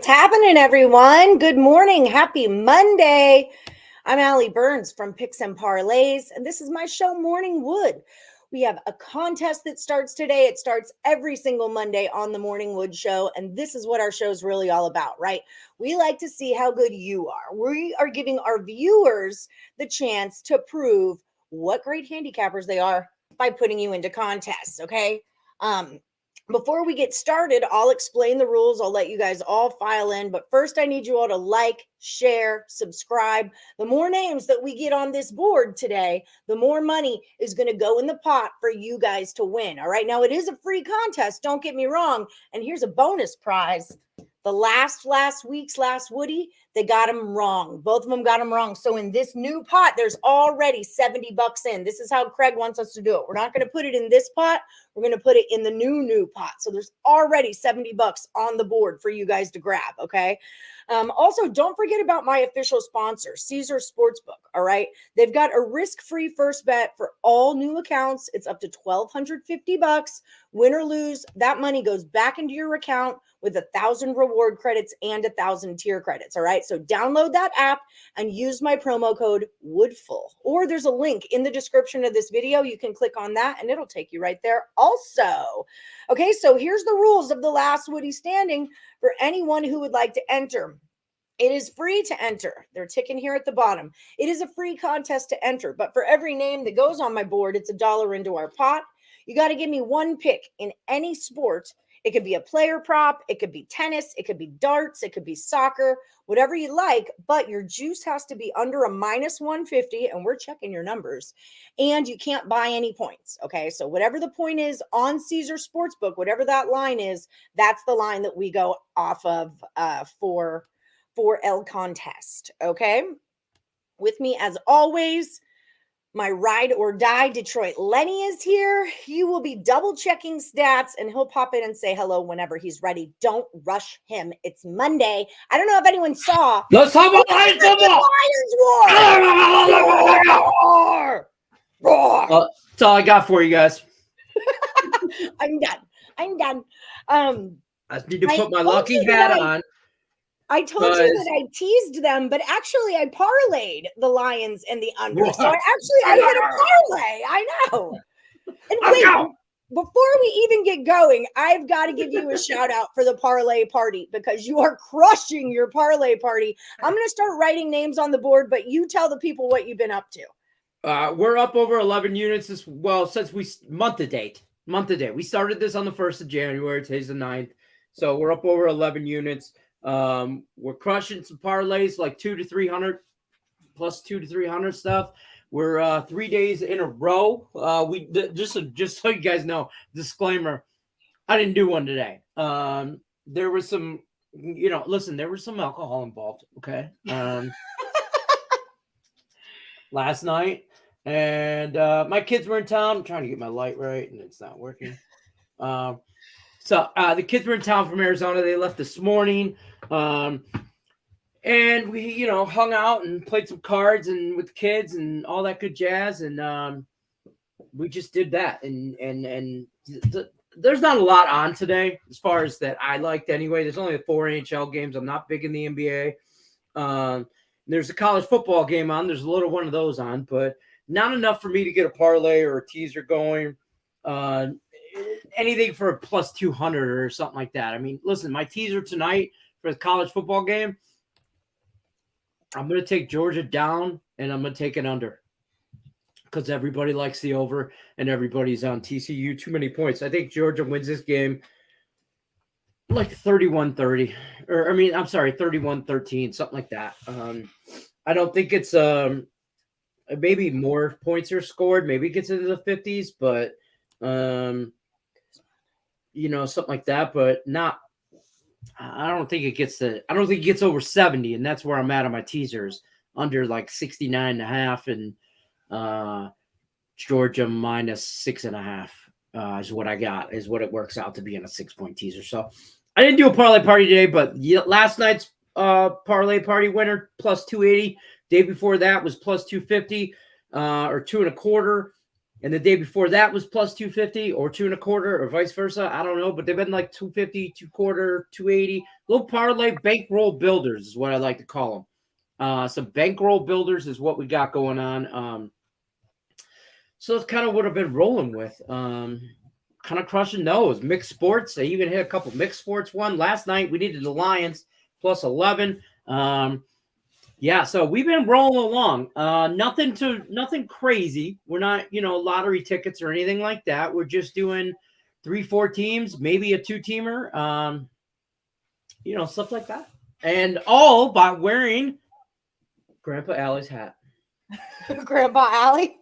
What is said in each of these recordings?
What's happening, everyone? Good morning. Happy Monday. I'm Allie Burns from Picks and Parlays, and this is my show, Morning Wood. We have a contest that starts today. It starts every single Monday on the Morning Wood Show, and this is what our show is really all about, right? We like to see how good you are. We are giving our viewers the chance to prove what great handicappers they are by putting you into contests, okay? Before we get started, I'll explain the rules. I'll let you guys all file in. But first, I need you all to like, share, subscribe. The more names that we get on this board today, the more money is going to go in the pot for you guys to win. All right. Now, it is a free contest. Don't get me wrong. And here's a bonus prize. The last week's last Woodie, they got them wrong. Both of them got them wrong. So in this new pot, there's already $70 in. This is how Craig wants us to do it. We're not going to put it in this pot. We're going to put it in the new pot. So there's already $70 on the board for you guys to grab. Okay. Also, don't forget about my official sponsor, Caesar Sportsbook. All right. They've got a risk-free first bet for all new accounts. It's up to $1,250. Win or lose, that money goes back into your account with 1,000 reward credits and 1,000 tier credits. All right. So download that app and use my promo code WOODFUL. Or there's a link in the description of this video. You can click on that and it'll take you right there also. Okay. So here's the rules of the last Woodie standing for anyone who would like to enter. It is free to enter. They're ticking here at the bottom. It is a free contest to enter, but for every name that goes on my board, it's $1 into our pot. You got to give me one pick in any sport. It could be a player prop. It could be tennis. It could be darts. It could be soccer, whatever you like, but your juice has to be under a -150, and we're checking your numbers, and you can't buy any points. Okay. So whatever the point is on Caesar Sportsbook, whatever that line is, that's the line that we go off of for Earle contest. Okay. With me as always, my ride or die Detroit Lenny is here. He will be double checking stats and he'll pop in and say hello whenever he's ready. Don't rush him. It's Monday. I don't know if anyone saw. Let's talk about Lions football. Roar! Roar! That's all I got for you guys. I'm done. I need to put my lucky hat on. I told you that I teased them, but actually I parlayed the Lions and the under. So I hit a parlay. I know. And wait, before we even get going, I've got to give you a shout out for the parlay party because you are crushing your parlay party. I'm going to start writing names on the board, but you tell the people what you've been up to. We're up over 11 units since month to date. We started this on the 1st of January. Today's the 9th. So we're up over 11 units. We're crushing some parlays like 200 to 300 plus 200 to 300 stuff. We're 3 days in a row. Just so you guys know, disclaimer, I didn't do one today. There was some, listen, there was some alcohol involved. Okay. Last night, and my kids were in town. I'm trying to get my light right and it's not working. So the kids were in town from Arizona. They left this morning. And we, hung out and played some cards and with the kids and all that good jazz. And we just did that. And there's not a lot on today as far as that I liked anyway. There's only 4 NHL games. I'm not big in the NBA. There's a college football game on. There's a little one of those on, but not enough for me to get a parlay or a teaser going. Anything for a plus 200 or something like that. I mean, listen, my teaser tonight for the college football game, I'm going to take Georgia down and I'm going to take it under because everybody likes the over and everybody's on TCU. Too many points. I think Georgia wins this game like 31-30 or 31-13, something like that. I don't think it's maybe more points are scored. Maybe it gets into the 50s, but something like that, but not. I don't think it gets over 70, and that's where I'm at on my teasers. Under like 69.5, and Georgia -6.5 is what I got. Is what it works out to be in a 6-point teaser. So I didn't do a parlay party today, but last night's parlay party winner plus 280. Day before that was plus 250 or 2.25. And the day before that was plus 250 or 2.25 or vice versa. I don't know, but they've been like 250, 2.25, 280 little parlay bankroll builders is what I like to call them. Some bankroll builders is what we got going on. So it's kind of what I've been rolling with. Kind of crushing those mixed sports. I even hit a couple mixed sports one last night. We needed the Lions plus 11. Yeah, so we've been rolling along. Nothing crazy. We're not, lottery tickets or anything like that. We're just doing 3-4 teams, maybe a 2-teamer. Stuff like that. And all by wearing Grandpa Allie's hat. Grandpa Allie?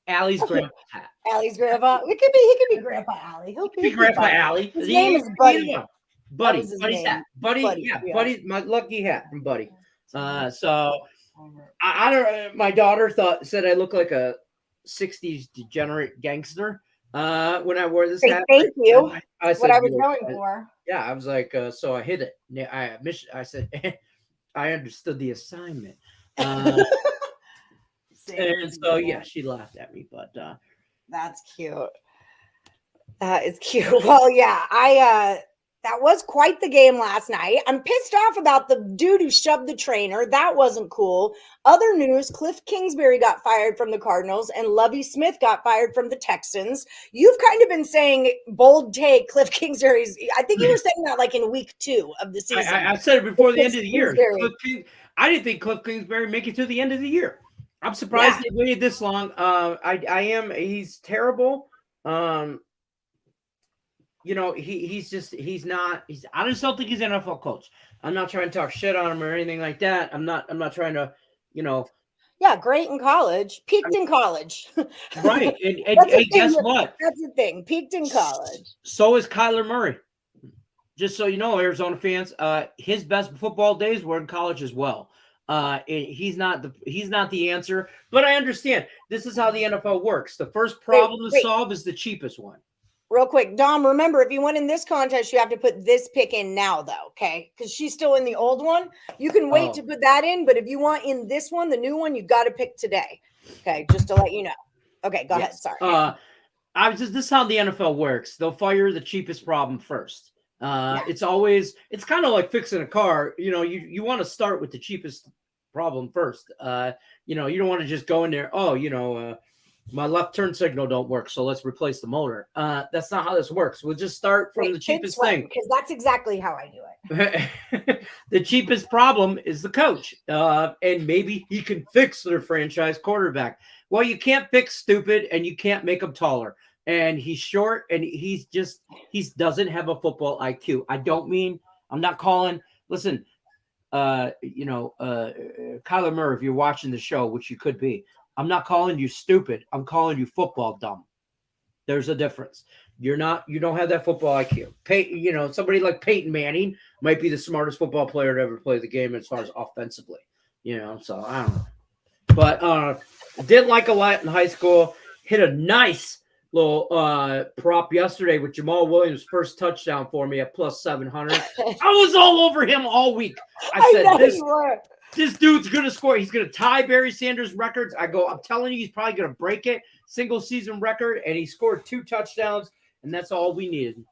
Allie's grandpa hat. Allie's grandpa. He could be Grandpa Allie. He'll be Grandpa Allie. His name is Buddy. Buddy's hat. Buddy, Buddy, my lucky hat from Buddy. So I don't. My daughter said I look like a '60s degenerate gangster when I wore this hat. Thank you. I said, what I was going for. Yeah, I was like, so I hit it. I said, I understood the assignment. And so yeah, she laughed at me, but that's cute. That is cute. Well, yeah, that was quite the game last night. I'm pissed off about the dude who shoved the trainer. That wasn't cool. Other news, Cliff Kingsbury got fired from the Cardinals and Lovie Smith got fired from the Texans. You've kind of been saying bold take Cliff Kingsbury's. I think you were saying that like in week 2 of the season. I said it before the end of the year. I didn't think Cliff Kingsbury make it to the end of the year. I'm surprised they waited this long. He's terrible. He's not. I just don't think he's an NFL coach. I'm not trying to talk shit on him or anything like that. I'm not trying to, Yeah, great in college. Peaked in college. Right. And guess what? That's the thing. Peaked in college. So is Kyler Murray. Just so you know, Arizona fans, his best football days were in college as well. He's not the answer, but I understand this is how the NFL works. The first problem to solve is the cheapest one. Real quick, Dom, remember, if you win in this contest, you have to put this pick in now, though, okay? Because she's still in the old one. You can wait to put that in, but if you want in this one, the new one, you got to pick today, okay? Just to let you know. Okay, go ahead. Sorry. This is how the NFL works. They'll fire the cheapest problem first. It's kind of like fixing a car. You want to start with the cheapest problem first. You don't want to just go in there. My left turn signal don't work, so let's replace the motor. That's not how this works. We'll just start from the cheapest thing. Because that's exactly how I do it. The cheapest problem is the coach. And maybe he can fix their franchise quarterback. Well, you can't fix stupid and you can't make him taller. And he's short and he doesn't have a football IQ. I'm not calling, listen, Kyler Murray, if you're watching the show, which you could be, I'm not calling you stupid. I'm calling you football dumb. There's a difference. You don't have that football IQ. Somebody like Peyton Manning might be the smartest football player to ever play the game as far as offensively. So I don't know. But I did like a lot in high school. Hit a nice little prop yesterday with Jamal Williams' first touchdown for me at plus 700. I was all over him all week. I said this dude's going to score. He's going to tie Barry Sanders' records. I'm telling you, he's probably going to break it. Single season record. And he scored 2 touchdowns. And that's all we needed.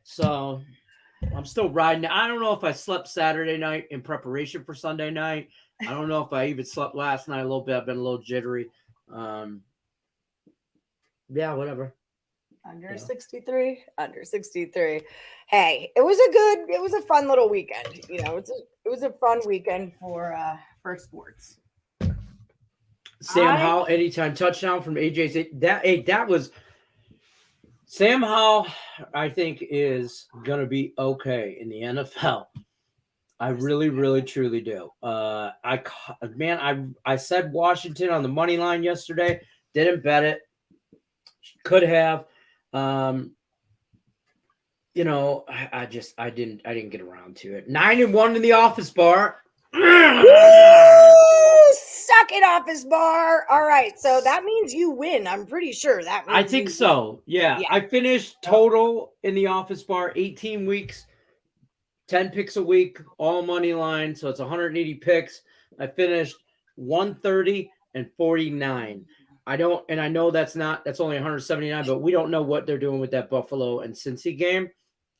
So I'm still riding. I don't know if I slept Saturday night in preparation for Sunday night. I don't know if I even slept last night a little bit. I've been a little jittery. Yeah, whatever. Under 63. Hey, it was a fun little weekend. It was a fun weekend for sports. Sam Howell, anytime touchdown from AJ. That was Sam Howell. I think is gonna be okay in the NFL. I really, really, truly do. I said Washington on the money line yesterday. Didn't bet it. Could have. I didn't get around to it. 9-1 in the office bar. Woo! Suck it, office bar. All right, so that means you win. I'm pretty sure that means I think so. Yeah. I finished total in the office bar 18 weeks, 10 picks a week, all money line. So it's 180 picks. I finished 130 and 49. I know that's only 179, but we don't know what they're doing with that Buffalo and Cincy game.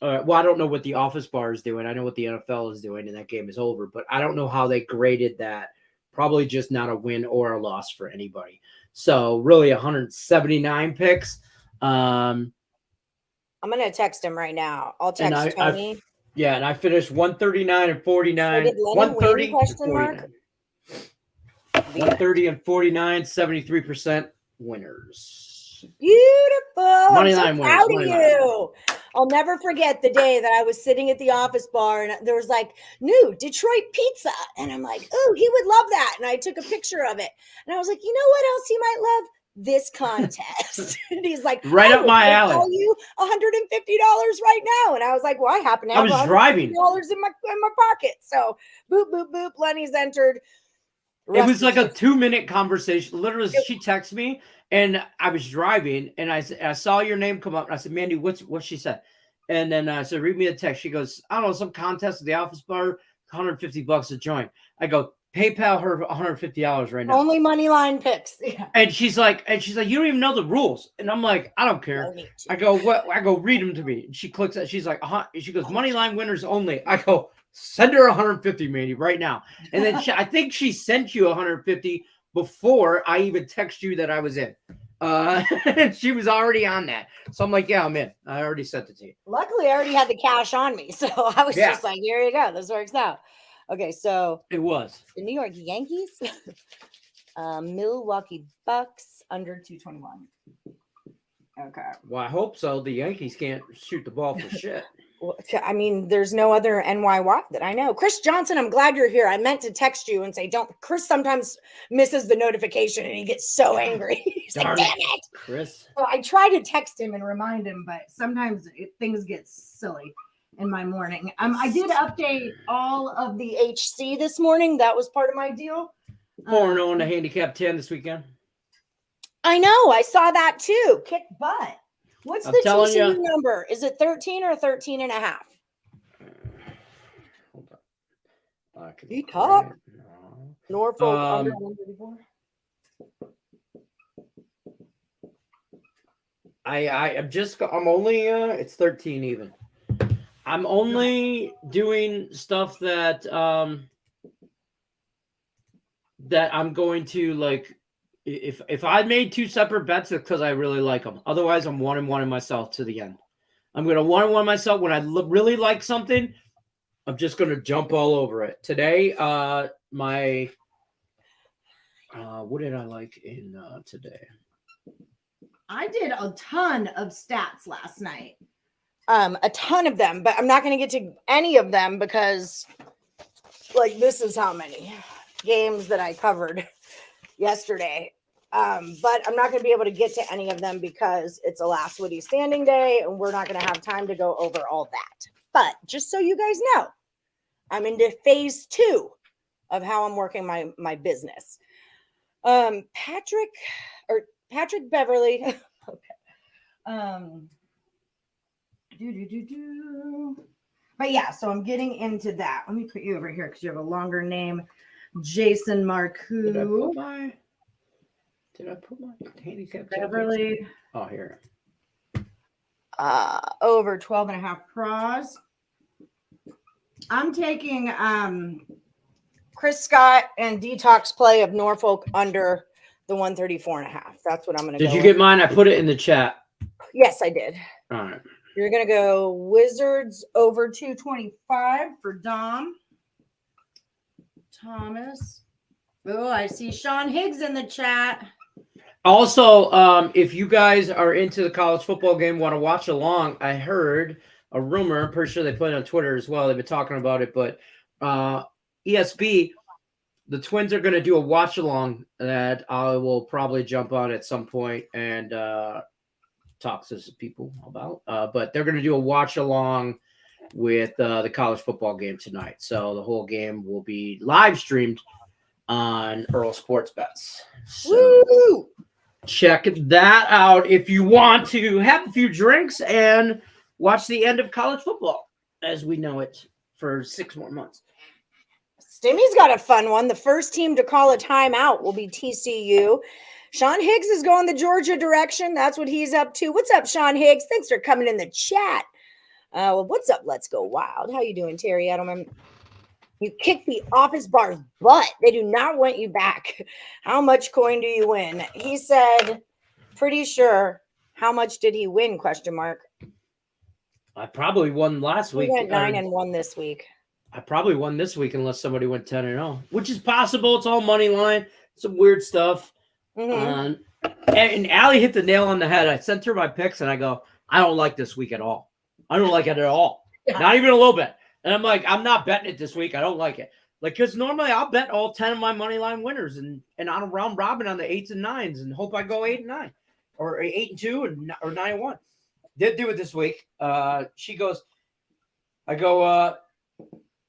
Well, I don't know what the office bar is doing. I know what the NFL is doing, and that game is over. But I don't know how they graded that. Probably just not a win or a loss for anybody. So really 179 picks. I'm going to text him right now. I'll text Tony. And I finished 139 and 49. Did Lenny 130 win, question mark? 130 and 49, 73% winners. Beautiful. Money I'm so line winners. proud of Money you. I'll never forget the day that I was sitting at the office bar and there was like new Detroit pizza. And I'm like, oh, he would love that. And I took a picture of it. And I was like, you know what else he might love? This contest. And he's like, right up my alley. I'll you $150 right now. And I was like, well, I happen to have driving in my pocket. So boop, boop, boop. Lenny's entered. It was like a 2-minute conversation. Literally, she texted me and I was driving and I saw your name come up and I said, Mandy, what she said? And then I said, read me a text. She goes, I don't know, some contest at the office bar, $150 a join. I go, PayPal her $150 right now. Only money line picks. Yeah. And she's like, you don't even know the rules. And I'm like, I don't care. I go, what? I go, read them to me. And she clicks it. She's like, she goes, money line winners only. I go, send her 150, Mandy, right now. And then I think she sent you 150 before I even text you that I was in. She was already on that. So I'm like, yeah, I'm in. I already sent it to you. Luckily, I already had the cash on me. So I was just like, here you go. This works out. Okay, so it was the New York Yankees, Milwaukee Bucks under 221. Okay. Well, I hope so. The Yankees can't shoot the ball for shit. Well, I mean, there's no other NYY that I know. Chris Johnson, I'm glad you're here. I meant to text you and say, don't. Chris sometimes misses the notification and he gets so angry. He's like, damn it. Chris. So I try to text him and remind him, but sometimes things get silly in my morning. I did update all of the HC this morning. That was part of my deal. 4-0 in the handicap 10 this weekend. I know. I saw that too. Kick butt. What's the TCU number? Is it 13 or 13 and a half? Hold on. You talk. No. Norfolk under 134. I'm only it's 13 even. I'm only doing stuff that that I'm going to like. If I made 2 separate bets, it's because I really like them. Otherwise, I'm 1-1 in myself to the end. I'm going to 1-1 myself. When I really like something, I'm just going to jump all over it. Today, what did I like in today? I did a ton of stats last night. A ton of them, but I'm not going to get to any of them because, like, this is how many games that I covered yesterday. But I'm not going to be able to get to any of them because it's a last Woodie standing day and we're not going to have time to go over all that. But just so you guys know, I'm into phase 2 of how I'm working my business. Patrick Beverly. Okay. But yeah, so I'm getting into that. Let me put you over here because you have a longer name. Jason Marcoux. Did I put my handicap? Beverly. Oh, here. Over 12 and a half pros. I'm taking Chris Scott and Detox play of Norfolk under the 134 and a half. That's what I'm going to go. Did you get mine? I put it in the chat. Yes, I did. All right. You're going to go Wizards over 225 for Dom. Thomas. Oh, I see Sean Higgs in the chat. Also, if you guys are into the college football game, want to watch along, I heard a rumor. I'm pretty sure they put it on Twitter as well. They've been talking about it, but ESB, the Twins are going to do a watch along that I will probably jump on at some point and talk to some people about. But they're going to do a watch along with the college football game tonight. So the whole game will be live streamed on Earle Sports Bets. So woo! Check that out if you want to have a few drinks and watch the end of college football as we know it for 6 more months. Stimmy's got a fun one. The first team to call a timeout will be TCU. Sean Higgs is going the Georgia direction. That's what he's up to. What's up, Sean Higgs? Thanks for coming in the chat. Well, what's up? Let's go wild. How you doing, Terry Edelman? You kicked the office bar's butt. They do not want you back. How much coin do you win? He said, pretty sure. How much did he win? Question mark. I probably won last week. He went 9-1 this week. I probably won this week unless somebody went 10-0, which is possible. It's all money line. Some weird stuff. And Allie hit the nail on the head. I sent her my picks, and I go, I don't like this week at all. I don't like it at all. Yeah. Not even a little bit. And I'm like, I'm not betting it this week. I don't like it. Like, because normally I'll bet all 10 of my money line winners and on a round robin on the 8s and 9s and hope I go 8-9 or 8-2 or 9-1. Did do it this week. She goes, I go,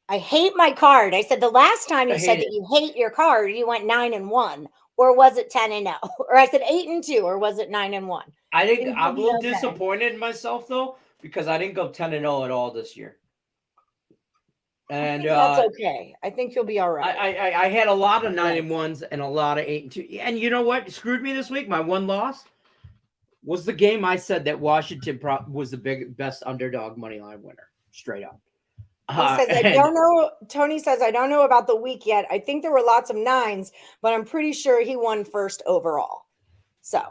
I hate my card. I said the last time you said that you hate your card, you went 9-1, or was it 10-0? Or I said 8-2, or was it 9-1? I think I'm a little disappointed in myself though, because I didn't go 10-0 at all this year. And that's okay. I think you'll be all right. I had a lot of 9-1s and a lot of 8-2. And you know what screwed me this week? My one loss was the game I said that Washington was the best underdog money line winner, straight up. He says, I don't know. Tony says, I don't know about the week yet. I think there were lots of 9s, but I'm pretty sure he won first overall. So,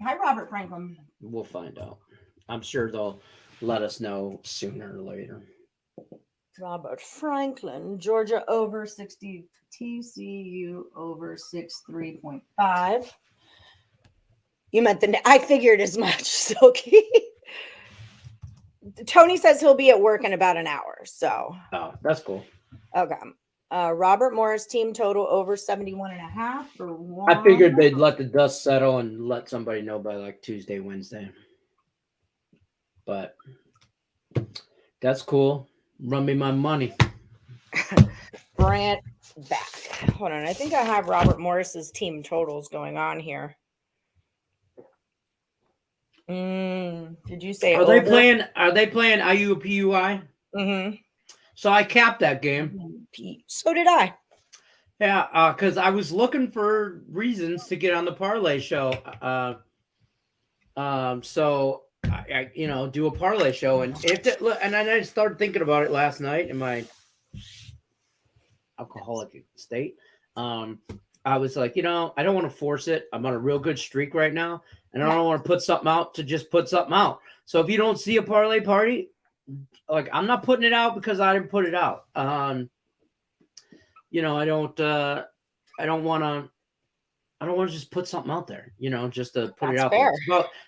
hi, Robert Franklin. We'll find out. I'm sure they'll let us know sooner or later. Robert Franklin, Georgia over 60, TCU over 63.5. You meant I figured as much, Silky. Tony says he'll be at work in about an hour. So, oh, that's cool. Okay. Robert Morris team total over 71.5 for one. I figured they'd let the dust settle and let somebody know by like Tuesday, Wednesday. But that's cool. Run me my money. Brant back. Hold on. I think I have Robert Morris's team totals going on here. Did you say Are they playing IUPUI? Mm-hmm. So I capped that game. So did I. Yeah, because I was looking for reasons to get on the parlay show. So I do a parlay show, and and I started thinking about it last night in my alcoholic state. I was like, I don't want to force it. I'm on a real good streak right now, and I don't want to put something out to just put something out. So if you don't see a parlay party, like I'm not putting it out because I didn't put it out. I don't want to just put something out there, just to put it out there.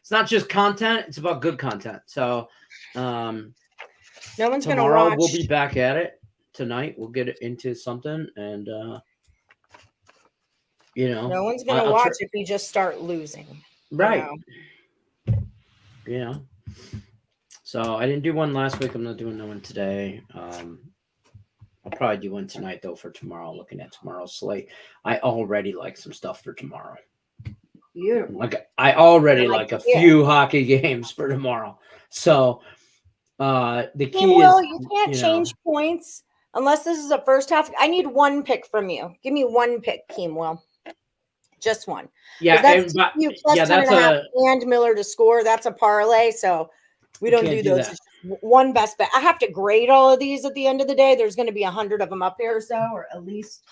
It's not just content, it's about good content. So no one's going to tomorrow watch. We'll be back at it. Tonight we'll get into something, and no one's going to watch if you just start losing. Right. So I didn't do one last week. I'm not doing no one today. I'll probably do one tonight, though, for tomorrow. Looking at tomorrow's slate. I already like some stuff for tomorrow. Beautiful. Like I already like a few hockey games for tomorrow. So the key is you can't change points unless this is a first half. I need one pick from you. Give me one pick, Keemwell. Just one. Yeah, that's and Miller to score. That's a parlay. So we don't do those. One best bet. I have to grade all of these at the end of the day. There's going to be 100 of them up here or so, or at least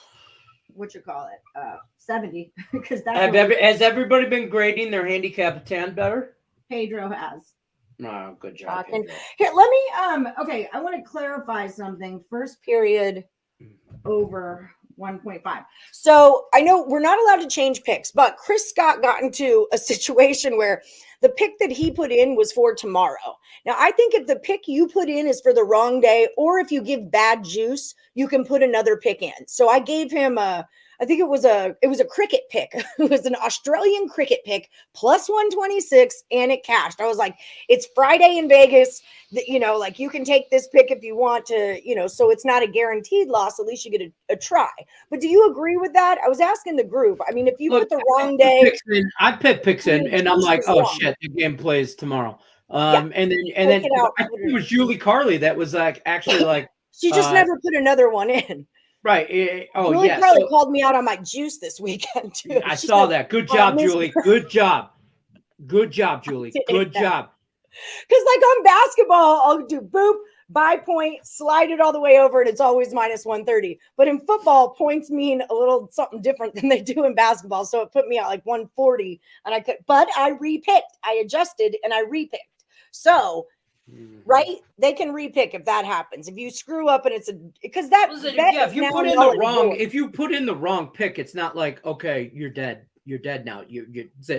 70. Because has everybody been grading their handicap 10 better? Pedro has. Oh, good job. Here, let me okay, I want to clarify something. First period over 1.5. So I know we're not allowed to change picks, but Chris Scott got into a situation where the pick that he put in was for tomorrow. Now, I think if the pick you put in is for the wrong day, or if you give bad juice, you can put another pick in. So I gave him I think it was a cricket pick. It was an Australian cricket pick plus 126, and it cashed. I was like, it's Friday in Vegas. Like you can take this pick if you want to, so it's not a guaranteed loss. At least you get a try. But do you agree with that? I was asking the group. I mean, if you put the wrong day, I put picks in, and I'm like, oh shit, the game plays tomorrow. And then I think it was Julie Carly that was like actually like she just never put another one in. Right. Julie Carly called me out on my juice this weekend too. I saw that. Good job, Julie. Good job. Good job, Julie. Good job. Because like on basketball, I'll do boop, buy point, slide it all the way over, and it's always minus 130. But in football, points mean a little something different than they do in basketball. So it put me at like 140, and but I repicked. I adjusted and I repicked. So right, they can repick if that happens. If you screw up and it's because that if you put in the wrong, if you put in the wrong pick, it's not like, okay, you're dead. You're dead now. You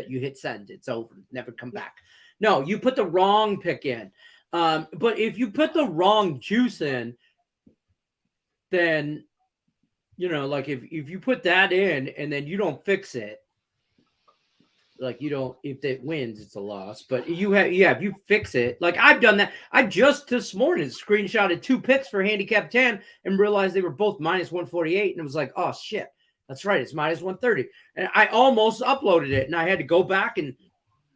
hit send. It's over. Never come back. No, you put the wrong pick in. But if you put the wrong juice in, then, like if you put that in and then you don't fix it, like if it wins, it's a loss. But if you fix it, like I've done that. I just this morning screenshotted 2 picks for handicap 10 and realized they were both minus 148. And it was like, oh shit, that's right. It's minus 130. And I almost uploaded it and I had to go back and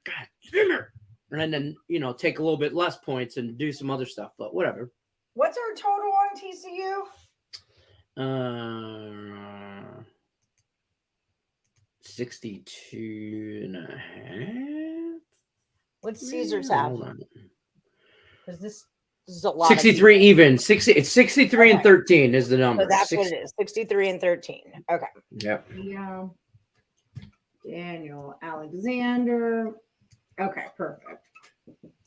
God damn it. And then, take a little bit less points and do some other stuff, but whatever. What's our total on TCU? 62 and a half. What's Caesars have? Is this is a lot. 63 even. 60. It's 63 and 13 is the number. So that's what it is. 63 and 13. Okay. Yep. Yeah. Daniel Alexander. Okay, perfect.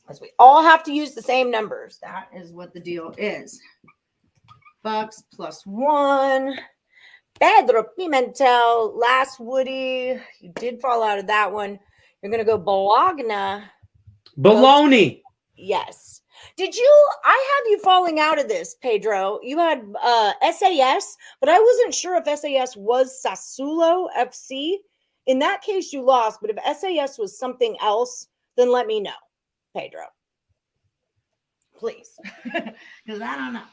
As we all have to use the same numbers. That is what the deal is. Bucks +1. Pedro Pimentel, last Woodie. You did fall out of that one. You're going to go Bologna. Baloney. Yes. Did you? I have you falling out of this, Pedro. You had SAS, but I wasn't sure if SAS was Sassuolo FC. In that case, you lost. But if SAS was something else, then let me know, Pedro. Please. Because I don't know.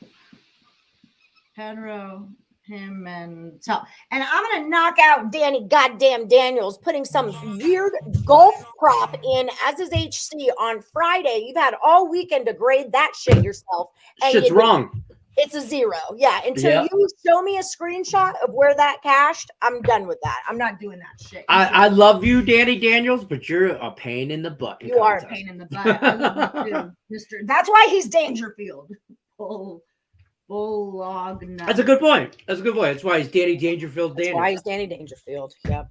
Pedro Pimentel. And I'm going to knock out Danny goddamn Daniels, putting some weird golf prop in as his HC on Friday. You've had all weekend to grade that shit yourself. And shit's wrong. It's a 0. Yeah. Until you show me a screenshot of where that cashed, I'm done with that. I'm not doing that shit. I love you, Danny Daniels, but you're a pain in the butt. You are a pain in the butt. I love you too, Mr. That's why he's Dangerfield. Bologna. That's a good point. That's why he's Danny Dangerfield. That's why he's Danny Dangerfield. Yep.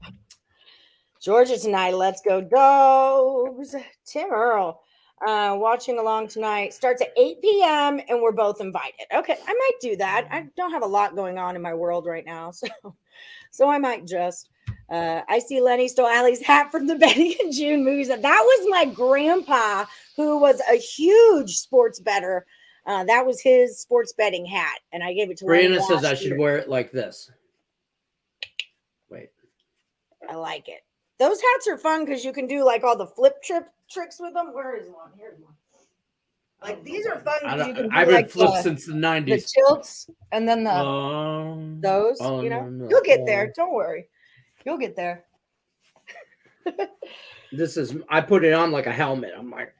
Georgia tonight. Let's go Dogs. Tim Earle. Watching along tonight. Starts at 8 p.m. and we're both invited. Okay, I might do that. I don't have a lot going on in my world right now, so I might just. I see Lenny stole Allie's hat from the Betty and June movies. That was my grandpa, who was a huge sports bettor. That was his sports betting hat, and I gave it to Brianna. Says I should wear it like this. Wait, I like it. Those hats are fun because you can do like all the flip tricks with them. Where is one? Here's one. Like these are fun because you can do I've been flipped since the 90s. The tilts and then those. No. You'll get there. Don't worry. You'll get there. I put it on like a helmet. I'm like.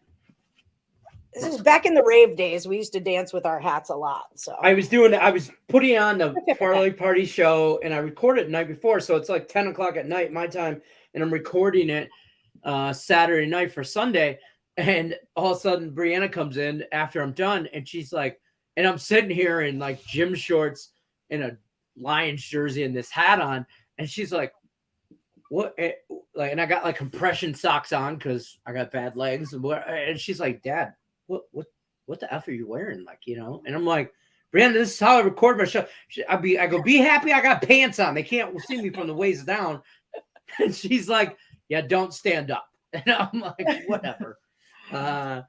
This is back in the rave days. We used to dance with our hats a lot. So I was putting on the Parlay Party show, and I recorded the night before. So it's like 10 o'clock at night, my time. And I'm recording it Saturday night for Sunday. And all of a sudden, Brianna comes in after I'm done. And she's like, and I'm sitting here in like gym shorts and a Lions jersey and this hat on. And she's like, what? And I got like compression socks on because I got bad legs. And she's like, Dad, what the F are you wearing? Like, and I'm like, Brianna, this is how I record my show. I go, be happy I got pants on. They can't see me from the waist down. And she's like, yeah, don't stand up. And I'm like, whatever. Oh,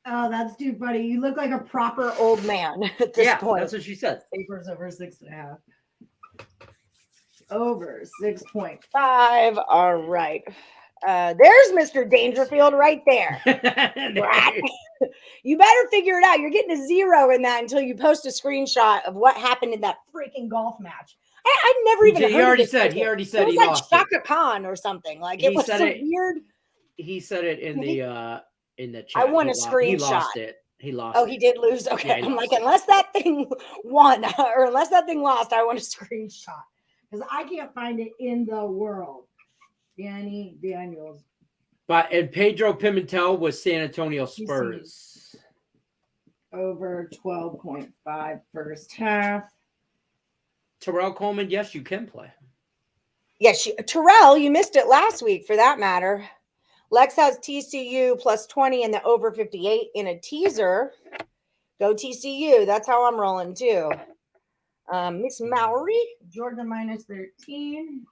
that's too funny. You look like a proper old man at this point. That's what she said. Papers over 6.5. Over 6.5. All right. There's Mr. Dangerfield right there. You better figure it out. You're getting a 0 in that until you post a screenshot of what happened in that freaking golf match. I never even heard he already said he lost it. Like Shaka Khan or something. Like it was so weird. He said it in the chat. I want a screenshot. He lost it. He lost. Oh, he did lose. Okay, yeah, I'm like, unless that thing won or unless that thing lost, I want a screenshot because I can't find it in the world. Danny Daniels. And Pedro Pimentel was San Antonio Spurs. Over 12.5 first half. Terrell Coleman, yes, you can play. Yes, Terrell, you missed it last week for that matter. Lex has TCU plus 20 and the over 58 in a teaser. Go TCU. That's how I'm rolling too. Miss Mallory, Georgia minus 13.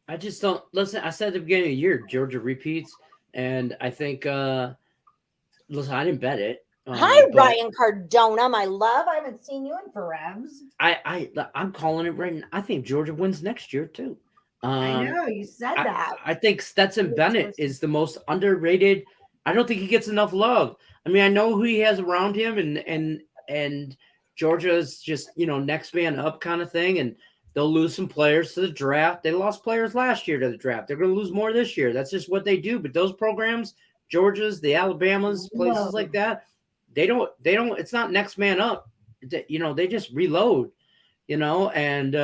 I just don't listen. I said at the beginning of the year, Georgia repeats, and I think listen, I didn't bet it. Hi, Ryan Cardona, my love. I haven't seen you in forever. I'm calling it right now. I think Georgia wins next year too. I know you said that. I think Stetson Bennett is the most underrated. I don't think he gets enough love. I mean, I know who he has around him, and Georgia's just next man up kind of thing, and they'll lose some players to the draft. They lost players last year to the draft. They're going to lose more this year. That's just what they do. But those programs, Georgia's, the Alabamas, places like that, they don't. It's not next man up. They just reload. And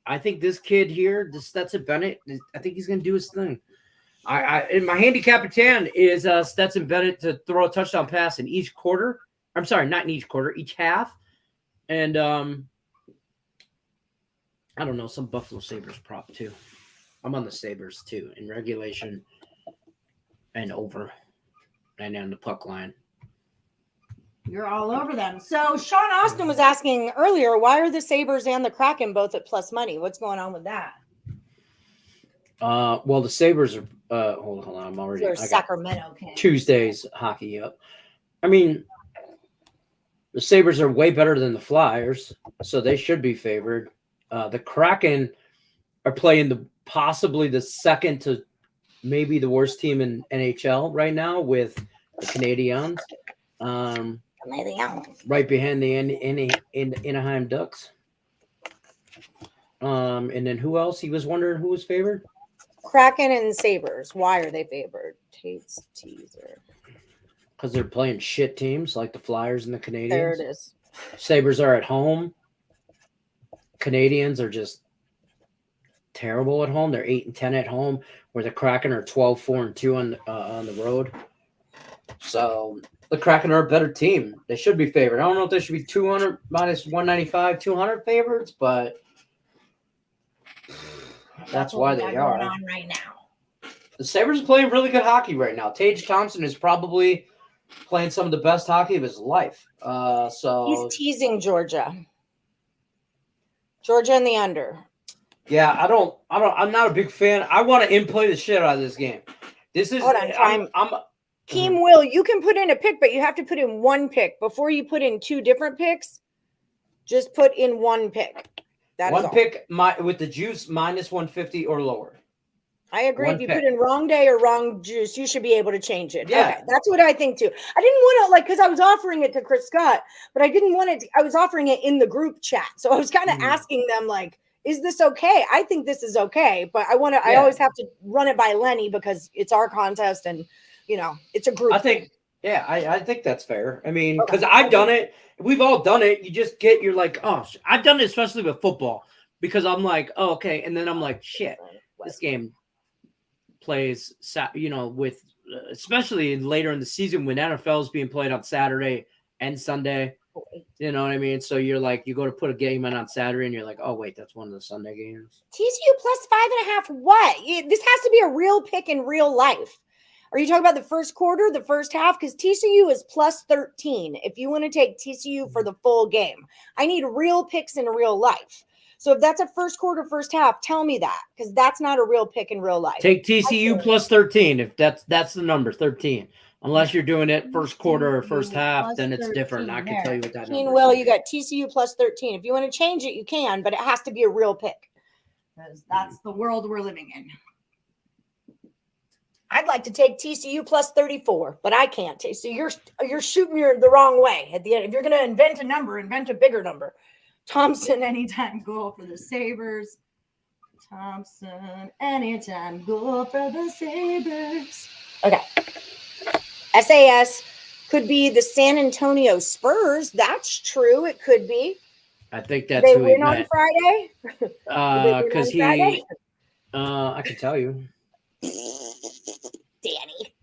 I think this kid here, this Stetson Bennett, I think he's going to do his thing. And my handicap 10 is Stetson Bennett to throw a touchdown pass in each quarter. I'm sorry, not in each quarter, each half. And I don't know, some Buffalo Sabres prop too. I'm on the Sabres too in regulation and over and on the puck line. You're all over them. So Sean Austin was asking earlier, why are the Sabres and the Kraken both at plus money? What's going on with that? Well, the Sabres are hold on, I'm already Sacramento Tuesday's hockey up. I mean, the Sabres are way better than the Flyers, so they should be favored. The Kraken are playing possibly the second to maybe the worst team in NHL right now with the Canadiens. Right behind the Anaheim Ducks. And then who else? He was wondering who was favored? Kraken and Sabres. Why are they favored? Tate's teaser. Because they're playing shit teams like the Flyers and the Canadiens. There it is. Sabres are at home. Canadiens are just terrible at home. They're 8-10 at home, where the Kraken are 12-4-2 on the road. So the Kraken are a better team. They should be favored. I don't know if they should be 200 minus 195, 200 favorites, but that's why they are. Going on right now. The Sabres are playing really good hockey right now. Tage Thompson is probably playing some of the best hockey of his life. So he's teasing Georgia. Georgia in the under. Yeah, I'm not a big fan. I want to in-play the shit out of this game. This is hold on. I'm Keem Will, you can put in a pick, but you have to put in one pick. Before you put in two different picks, just put in one pick. That's one pick with the juice minus 150 or lower. I agree. If you put in wrong day or wrong juice, you should be able to change it. Yeah. Okay, that's what I think too. I didn't want to because I was offering it to Chris Scott, but I didn't want it. I was offering it in the group chat. So I was kind of asking them is this okay? I think this is okay, but I always have to run it by Lenny because it's our contest and it's a group. I think that's fair. I mean, because I've done it. We've all done it. You just you're like, oh, I've done it especially with football because I'm like, oh, okay. And then I'm like, shit, this game plays, with especially later in the season when NFL is being played on Saturday and Sunday. You know what I mean? So you're like, you go to put a game on Saturday and you're like, oh, wait, that's one of the Sunday games. TCU plus 5.5. What? This has to be a real pick in real life. Are you talking about the first quarter, the first half? Because TCU is plus 13 if you want to take TCU for the full game. I need real picks in real life. So if that's a first quarter, first half, tell me that because that's not a real pick in real life. Take TCU plus 13 if that's the number, 13. Unless you're doing it first quarter or first half, then it's different. I can tell you what that number is. Well, you got TCU plus 13. If you want to change it, you can, but it has to be a real pick because that's the world we're living in. I'd like to take TCU plus 34, but I can't. So you're shooting me the wrong way at the end. If you're going to invent a number, invent a bigger number. Thompson, anytime goal for the Sabres. Thompson, anytime goal for the Sabres. Okay. SAS could be the San Antonio Spurs. That's true. It could be. I think that's who he win on Friday. Because I can tell you. Danny.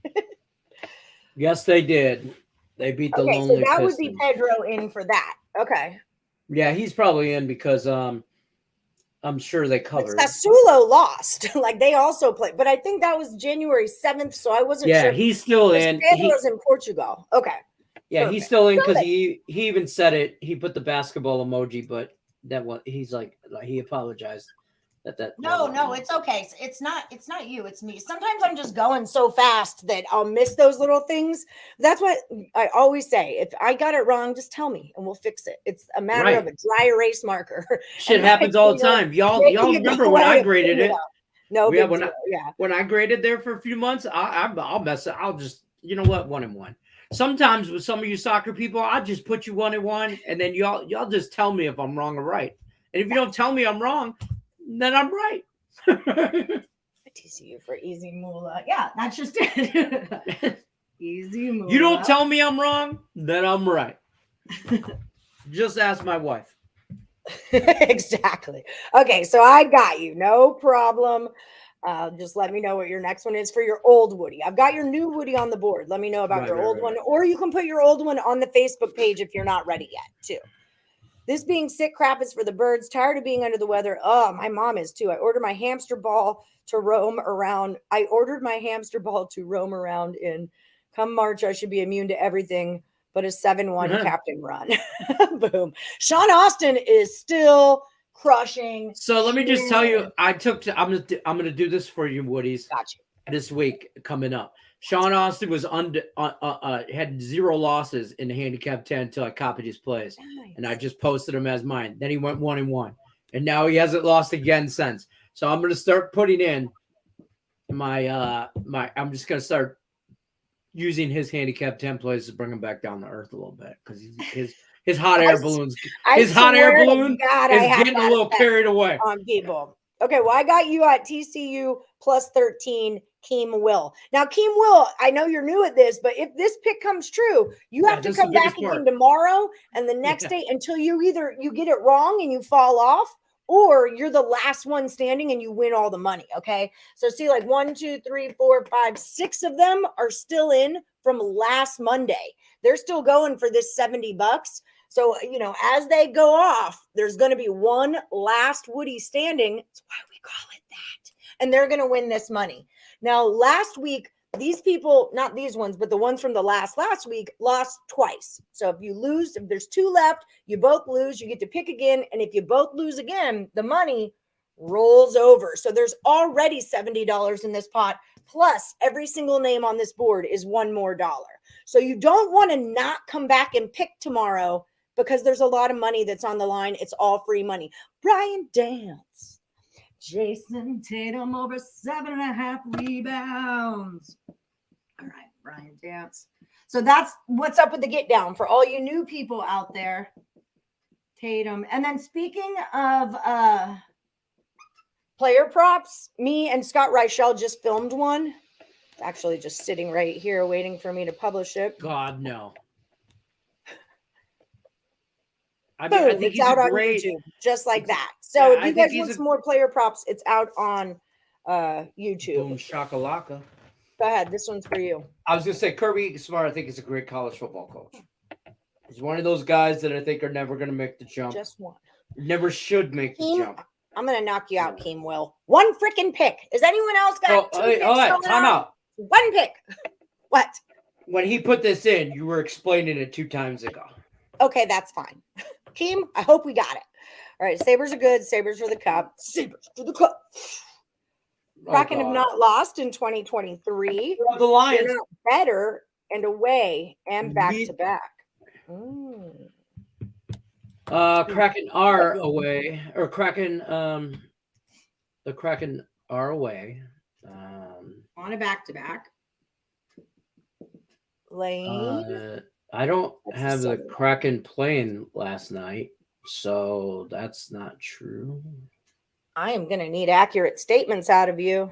Yes, they did. They beat the Lonely so that Pistons. would be Pedro in for that. Okay. Yeah, he's probably in because I'm sure they covered. Sassuolo lost. Like they also played, but I think that was January 7th, so I wasn't sure. Yeah, he's still in. Pedro's in Portugal. Okay. Yeah, he's still in because he even said it. He put the basketball emoji, but that one he's like he apologized. No, it's okay. It's not you, it's me. Sometimes I'm just going so fast that I'll miss those little things. That's what I always say. If I got it wrong, just tell me and we'll fix it. It's a matter of a dry erase marker. Shit happens all the time. Y'all remember when I graded it? No, when I graded there for a few months, I'll mess it. I'll just, you know what, 1-1. Sometimes with some of you soccer people, I just put you 1-1, and then y'all just tell me if I'm wrong or right. And if you don't tell me I'm wrong, then I'm right. I tease you for easy moolah. Yeah, that's just it. Easy moolah. You don't tell me I'm wrong, then I'm right. Just ask my wife. Exactly. Okay, so I got you. No problem. Just let me know what your next one is for your old Woodie. I've got your new Woodie on the board. Let me know about your old one, or you can put your old one on the Facebook page if you're not ready yet, too. This being sick crap is for the birds. Tired of being under the weather. Oh, my mom is too. I ordered my hamster ball to roam around. In. Come March, I should be immune to everything but a 7-1 captain run. Boom. Sean Austin is still crushing. So let me just tell you, I'm gonna do this for you, Woodies. Gotcha. This week coming up. Sean Austin was had 0 losses in the handicap 10 until I copied his plays, and I just posted him as mine. Then he went 1-1, and now he hasn't lost again since. So I'm gonna start putting in my I'm just gonna start using his handicap 10 plays to bring him back down to earth a little bit because his hot air balloons. His hot air balloon is getting a little carried away on people. Okay, well, I got you at TCU plus 13, Keem Will. Now, Keem Will, I know you're new at this, but if this pick comes true, you have to come back again tomorrow and the next day until you get it wrong and you fall off, or you're the last one standing and you win all the money, okay? So see, like 1, 2, 3, 4, 5, 6 of them are still in from last Monday. They're still going for this $70. So, as they go off, there's going to be one last Woodie standing. That's why we call it that. And they're going to win this money. Now, last week, these people, not these ones, but the ones from the last week, lost twice. So if you lose, if there's 2 left, you both lose, you get to pick again. And if you both lose again, the money rolls over. So there's already $70 in this pot. Plus, every single name on this board is $1 more. So you don't want to not come back and pick tomorrow, because there's a lot of money that's on the line. It's all free money. Brian Dance. Jason Tatum over 7.5 rebounds. All right, Brian Dance. So that's what's up with the get down for all you new people out there. Tatum. And then speaking of player props, me and Scott Reichel just filmed one. It's actually just sitting right here waiting for me to publish it. God, no. I think it's out on YouTube, just like that. So if you guys want some more player props, it's out on YouTube. Boom shakalaka. Go ahead. This one's for you. I was going to say, Kirby Smart, I think, is a great college football coach. He's one of those guys that I think are never going to make the jump. Just one. Never should make the jump. I'm going to knock you out, Keem Will. One freaking pick. Is anyone else got two picks all right, time out. One pick. What? When he put this in, you were explaining it 2 times ago. Okay, that's fine. Keem, I hope we got it. All right, Sabres are good. Sabres for the cup. Sabres for the cup. Kraken have not lost in 2023. The Lions. They're not better and away and back-to-back. Kraken are away. Or Kraken, the Kraken are away. On a back-to-back. Lane. I don't have the Kraken playing last night, so that's not true. I am going to need accurate statements out of you.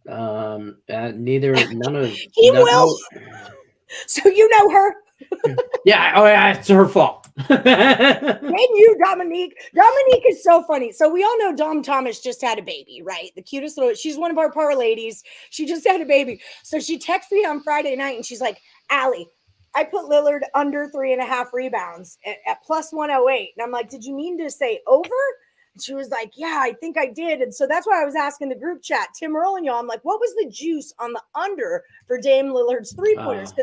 None of. He will. So you know her. Yeah. Oh, yeah. It's her fault. Thank you, Dominique. Dominique is so funny. So we all know Dom Thomas just had a baby, right? The cutest little, she's one of our par ladies. She just had a baby. So she texted me on Friday night and she's like, Allie, I put Lillard under 3.5 rebounds at plus 108. And I'm like, did you mean to say over? And she was like, yeah, I think I did. And so that's why I was asking the group chat, Tim Earle and y'all, I'm like, what was the juice on the under for Dame Lillard's 3-pointers?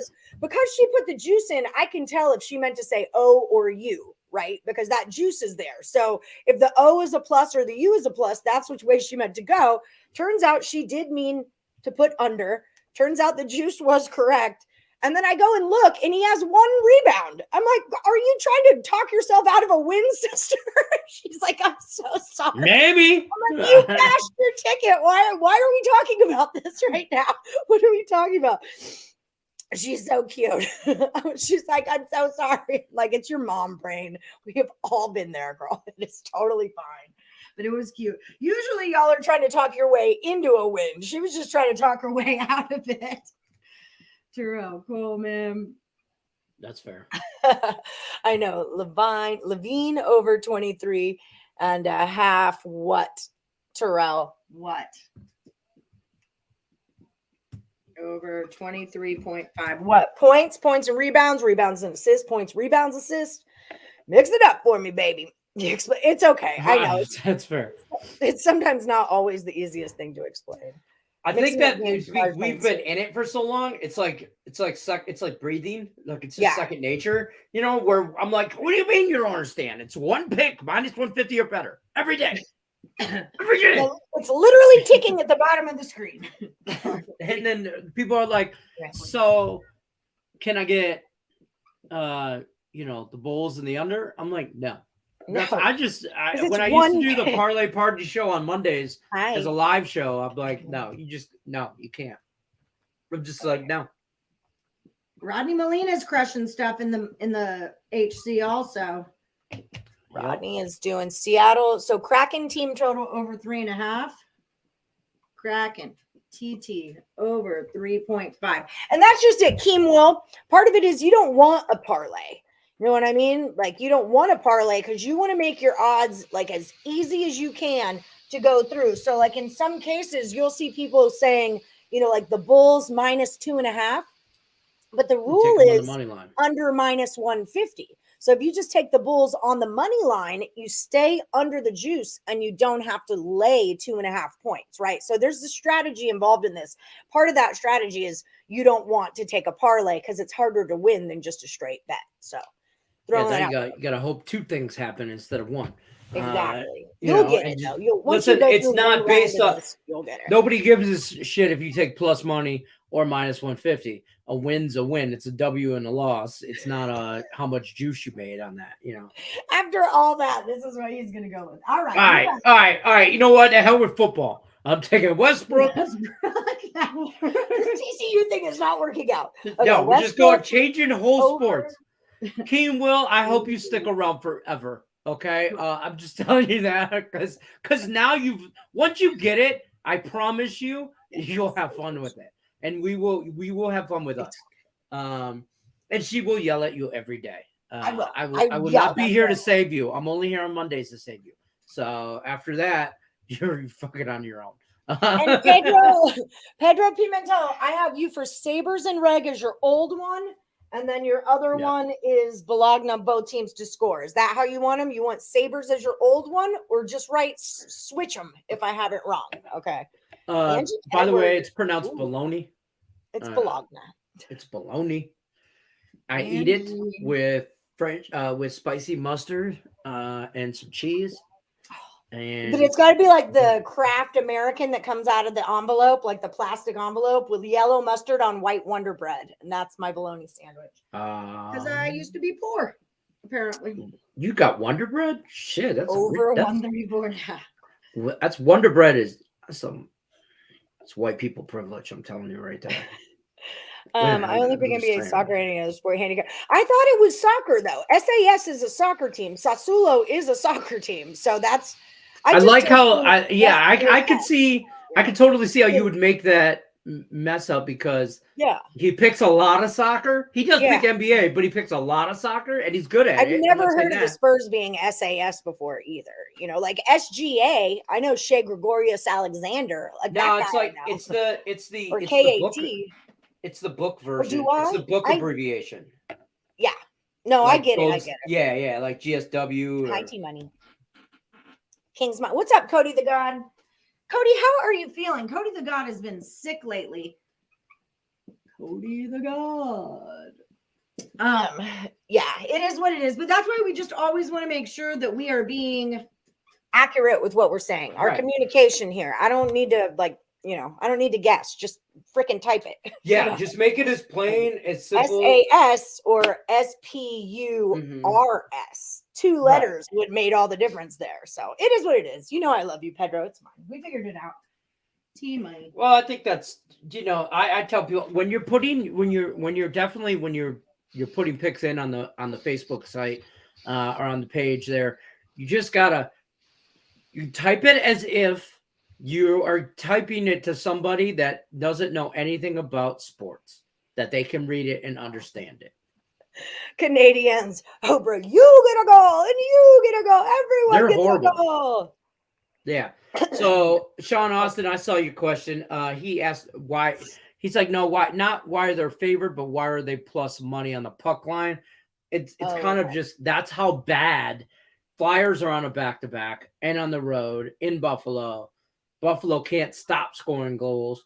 Because she put the juice in, I can tell if she meant to say O or U, right? Because that juice is there. So if the O is a plus or the U is a plus, that's which way she meant to go. Turns out she did mean to put under. Turns out the juice was correct. And then I go and look, and he has 1 rebound. I'm like, are you trying to talk yourself out of a win, sister? She's like, I'm so sorry. Maybe. I'm like, you cashed your ticket. Why are we talking about this right now? What are we talking about? She's so cute. She's like, I'm so sorry. Like, it's your mom brain. We have all been there, girl. It's totally fine. But it was cute. Usually y'all are trying to talk your way into a win. She was just trying to talk her way out of it. Terrell, cool, man. That's fair. I know. Levine over 23.5. What? Terrell, what? Over 23.5. What? Points and rebounds and assists. Points, rebounds, assists. Mix it up for me, baby. It's okay. I know. That's fair. It's sometimes not always the easiest thing to explain. I think that we've been in it for so long. It's like breathing. Like it's just second nature. You know, where I'm like, what do you mean you don't understand? It's one pick minus 150 or better every day. Every day. Well, it's literally ticking at the bottom of the screen. And then people are like, so can I get the Bulls and the under? I'm like, no. No, when I used to do the Parlay Party show on Mondays as a live show, I'm like, no, you can't. I'm just like, no. Rodney Molina's crushing stuff in the HC also. Rodney is doing Seattle. So Kraken team total over 3.5. Kraken TT over 3.5. And that's just it. Keem Will. Part of it is you don't want a parlay. You know what I mean? Like, you don't want a parlay because you want to make your odds like as easy as you can to go through. So like in some cases, you'll see people saying, like the Bulls minus 2.5, but the rule is under minus 150. So if you just take the Bulls on the money line, you stay under the juice and you don't have to lay 2.5 points, right? So there's a strategy involved in this. Part of that strategy is you don't want to take a parlay because it's harder to win than just a straight bet. So you got to hope 2 things happen instead of 1. Exactly. You'll get it, though. It's not based on – you'll get it. Nobody gives a shit if you take plus money or minus 150. A win's a win. It's a W and a loss. It's not how much juice you made on that, After all that, this is what he's going to go with. All right. All right. You know what? The hell with football. I'm taking Westbrook. This TCU thing is not working out. Okay, no, we're just going changing whole sports. Keem Will, I hope you stick around forever. Okay, I'm just telling you that because now once you get it, I promise you'll have fun with it, and we will have fun with us. And she will yell at you every day. I will not be here to save you. I'm only here on Mondays to save you. So after that, you're fucking on your own. And Pedro Pimentel, I have you for Sabres and Reg as your old one. And then your other one is Bologna, both teams to score. Is that how you want them? You want Sabres as your old one, or just switch them if I have it wrong? Okay. By the way, it's pronounced bologna. It's Bologna. It's bologna. I eat it with with spicy mustard and some cheese. But it's got to be like the Kraft American that comes out of the envelope, like the plastic envelope with yellow mustard on white Wonder Bread. And that's my bologna sandwich. Because I used to be poor, apparently. You got Wonder Bread? Shit, that's over Wonder Bread. That's Wonder Bread that's white people privilege. I'm telling you right there. I only pick NBA soccer any other sport handicap. I thought it was soccer though. SAS is a soccer team. Sassuolo is a soccer team. So that's. I like how. I could totally see how you would make that mess up because Yeah. he picks a lot of soccer. He does Yeah. pick NBA, but he picks a lot of soccer, and he's good at I've it. never heard of the Spurs being SAS before either. You know, like SGA. I know Shea Gregorius Alexander. Like No, that it's guy like now. it's the Or it's KAT. the book. It's the book version. do It's the I? book abbreviation. Yeah. No, Like I get it. I Gold's- get it. Yeah, like GSW. High Or, T money. King's Money. What's up, Cody the God? Cody, how are you feeling? Cody the God has been sick lately. Cody the God. Yeah, it is what it is. But that's why we just always want to make sure that we are being accurate with what we're saying. Our Right. communication here. I don't need to I don't need to guess. Just freaking type it. yeah, You know? just make it as plain, as simple. SAS or SPURS. Two letters would made all the difference there. So it is what it is. You know I love you, Pedro. It's fine. We figured it out. T money. Well, I think that's I tell people when you're putting picks in on the Facebook site or on the page there, you just gotta type it as if you are typing it to somebody that doesn't know anything about sports, that they can read it and understand it. Canadians, oh bro, you get a goal and you get a goal. Everyone They're gets horrible. a goal. Yeah. So Sean Austin, I saw your question. He asked why. He's like, no, why not? Why are they favored, but why are they plus money on the puck line? It's kind of just that's how bad Flyers are on a back-to-back and on the road in Buffalo. Buffalo can't stop scoring goals.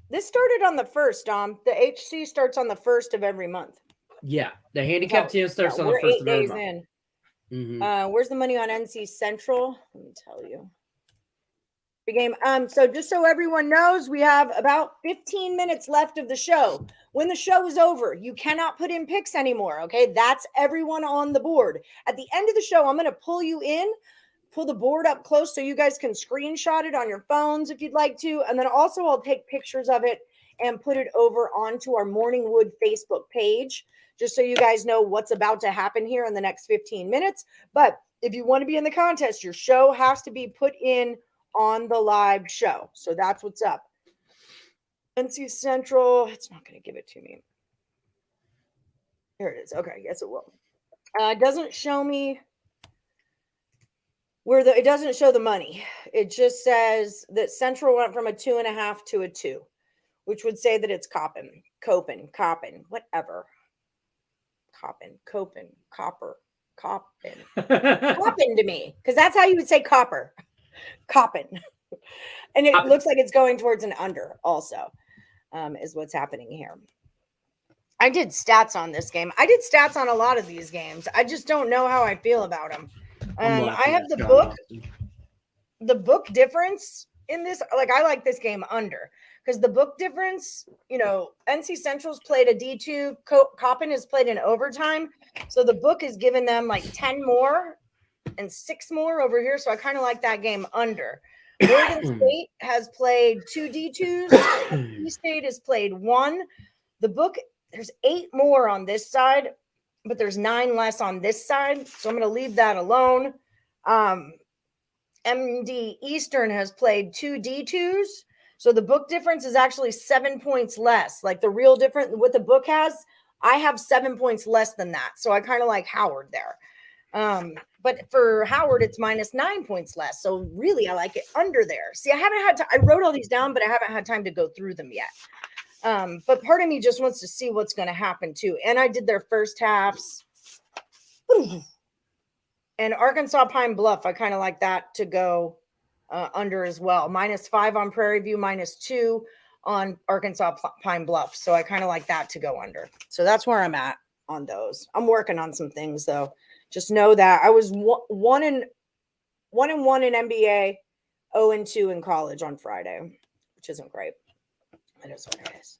This started on the 1st, Dom. The HC starts on the 1st of every month. Yeah, the handicap team starts on the 1st we're 8 of every days month. in. Mm-hmm. Where's the money on NC Central? Let me tell you. The game. So just so everyone knows, we have about 15 minutes left of the show. When the show is over, you cannot put in picks anymore. Okay, that's everyone on the board. At the end of the show, I'm going to pull the board up close so you guys can screenshot it on your phones if you'd like to, and then also I'll take pictures of it and put it over onto our Morning Wood Facebook page, just so you guys know what's about to happen here in the next 15 minutes. But if you want to be in the contest, your show has to be put in on the live show. So that's what's up. NC Central, it's not going to give it to me. Here it is. Okay, yes it will. It doesn't show me it doesn't show the money. It just says that Central went from a 2.5 to a 2, which would say that it's Coppin, whatever. Coppin, Copper. Coppin to me, because that's how you would say copper. Coppin. And it looks like it's going towards an under also, is what's happening here. I did stats on this game. I did stats on a lot of these games. I just don't know how I feel about them. I have the book difference in this. Like, I like this game under because the book difference, NC Central's played a D2, Coppin has played in overtime. So the book has given them like 10 more and 6 more over here. So I kind of like that game under. Oregon State has played 2 D2s. E-State has played 1. The book, there's 8 more on this side, but there's 9 less on this side. So I'm going to leave that alone. MD Eastern has played 2 D2s. So the book difference is actually 7 points less. Like the real difference, what the book has, I have 7 points less than that. So I kind of like Howard there. But for Howard, it's minus 9 points less. So really, I like it under there. See, I wrote all these down, but I haven't had time to go through them yet. But part of me just wants to see what's going to happen too. And I did their first halves. And Arkansas Pine Bluff, I kind of like that to go under as well. Minus 5 on Prairie View, minus 2 on Arkansas Pine Bluff. So I kind of like that to go under. So that's where I'm at on those. I'm working on some things though. Just know that I was 1-1 in NBA, 0-2 in college on Friday, which isn't great. It is what it is.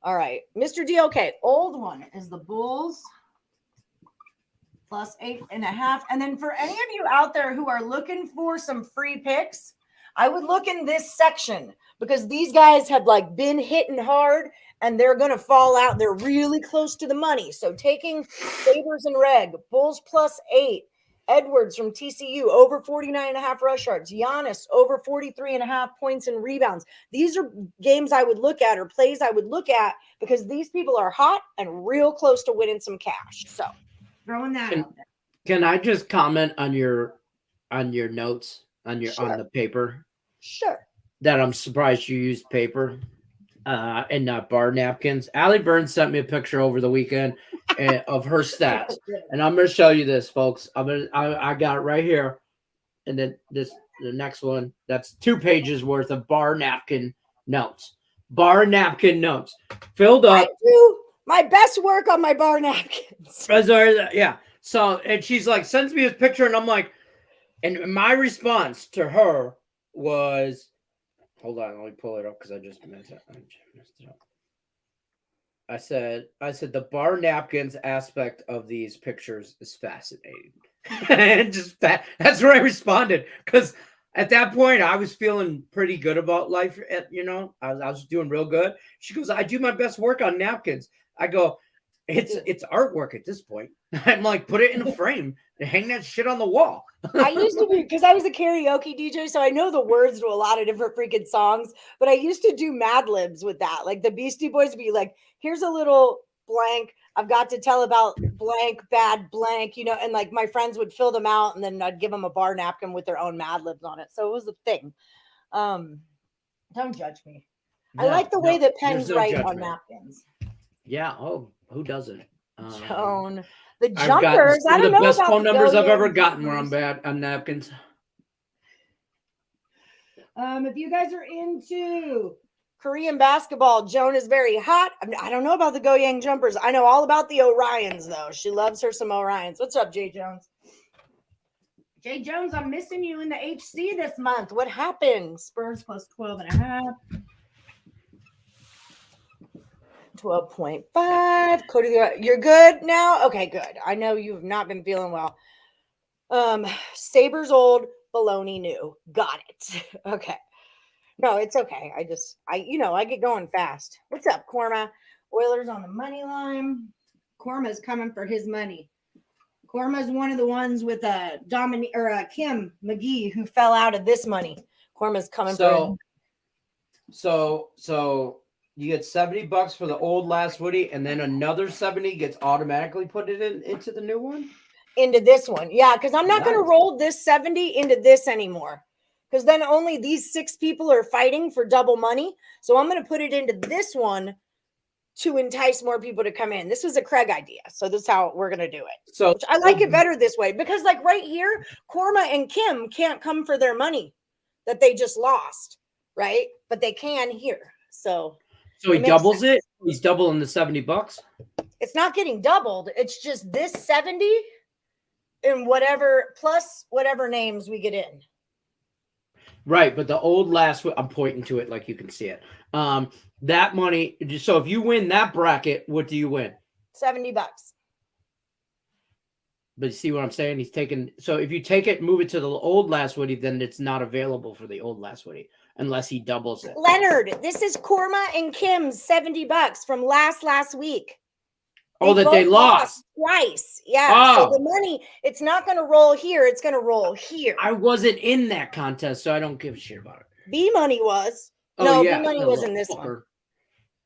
All right, Mr. DLK, old one is the Bulls plus 8.5. And then for any of you out there who are looking for some free picks, I would look in this section because these guys have like been hitting hard and they're going to fall out. They're really close to the money. So taking Sabres and Reg, Bulls plus 8 Edwards from TCU, over 49.5 rush yards. Giannis, over 43.5 points and rebounds. These are games I would look at or plays I would look at because these people are hot and real close to winning some cash. So throwing that out there. Can I just comment on your notes on the paper? Sure. That I'm surprised you used paper and not bar napkins. Allie Burns sent me a picture over the weekend of her stats, and I'm going to show you this, folks. I got it right here, and then the next one. That's 2 pages worth of bar napkin notes. Bar napkin notes filled up. I do my best work on my bar napkins. Yeah. So, and she's like, sends me this picture, and I'm like, and my response to her was, hold on, let me pull it up because I just messed it up. I said the bar napkins aspect of these pictures is fascinating. And that's where I responded, because at that point I was feeling pretty good about life. I was doing real good. She goes, I do my best work on napkins. I go, it's artwork at this point. I'm like, put it in a frame and hang that shit on the wall. I used to do, because I was a karaoke DJ, so I know the words to a lot of different freaking songs, but I used to do Mad Libs with that. Like the Beastie Boys would be like, here's a little blank. I've got to tell about blank, bad blank, and like my friends would fill them out and then I'd give them a bar napkin with their own Mad Libs on it. So it was a thing. Don't judge me. I like the way that pens write on napkins. Yeah. Oh, who doesn't? Joan. The jumpers. I don't know the best about phone the numbers I've ever jumpers. gotten where I'm bad on napkins. If you guys are into Korean basketball, Joan is very hot. I don't know about the Goyang jumpers. I know all about the Orions, though. She loves her some Orions. What's up, Jay Jones? Jay Jones, I'm missing you in the HC this month. What happened? Spurs plus 12.5. 12.5. Cody, you're good now? Okay, good. I know you've not been feeling well. Sabres old, baloney new. Got it. Okay. No, it's okay. I get going fast. What's up, Korma? Oilers on the money line. Korma's coming for his money. Korma's one of the ones with Kim McGee who fell out of this money. Korma's coming for him. So you get $70 for the old last Woodie, and then another 70 gets automatically put into the new one? Into this one. Yeah, because I'm not going to roll this 70 into this anymore. Because then only these 6 people are fighting for double money. So I'm going to put it into this one to entice more people to come in. This was a Craig idea. So this is how we're going to do it. So I like it better this way. Because like right here, Korma and Kim can't come for their money that they just lost. Right? But they can here. So he doubles it? He's doubling the $70? It's not getting doubled. It's just this 70 and whatever, plus whatever names we get in. Right, but the old last, I'm pointing to it like you can see it. That money, so if you win that bracket, what do you win? $70. But you see what I'm saying? So if you take it, move it to the old last Woodie, then it's not available for the old last Woodie unless he doubles it. Leonard, this is Korma and Kim's $70 from last week. They lost twice. Yeah. So the money, it's not going to roll here. It's going to roll here. I wasn't in that contest, so I don't give a shit about it. B Money was. No, B Money was in this one.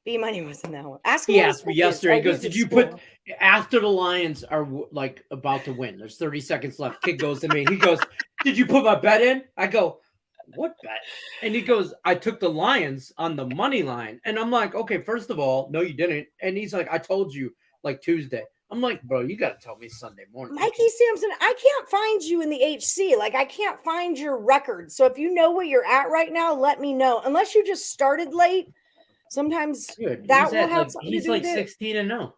B Money was in that one. Ask me. He asked me yesterday. He goes, "Did you put after the Lions are like about to win? There's 30 seconds left." Kid goes to me. He goes, "Did you put my bet in?" I go, "What bet?" And he goes, "I took the Lions on the money line." And I'm like, "Okay, first of all, no, you didn't." And he's like, "I told you like Tuesday." I'm like, "Bro, you got to tell me Sunday morning." Mikey Sampson, I can't find you in the HC. Like, I can't find your record. So if you know where you're at right now, let me know. Unless you just started late. Sometimes that will have something to do with it. He's like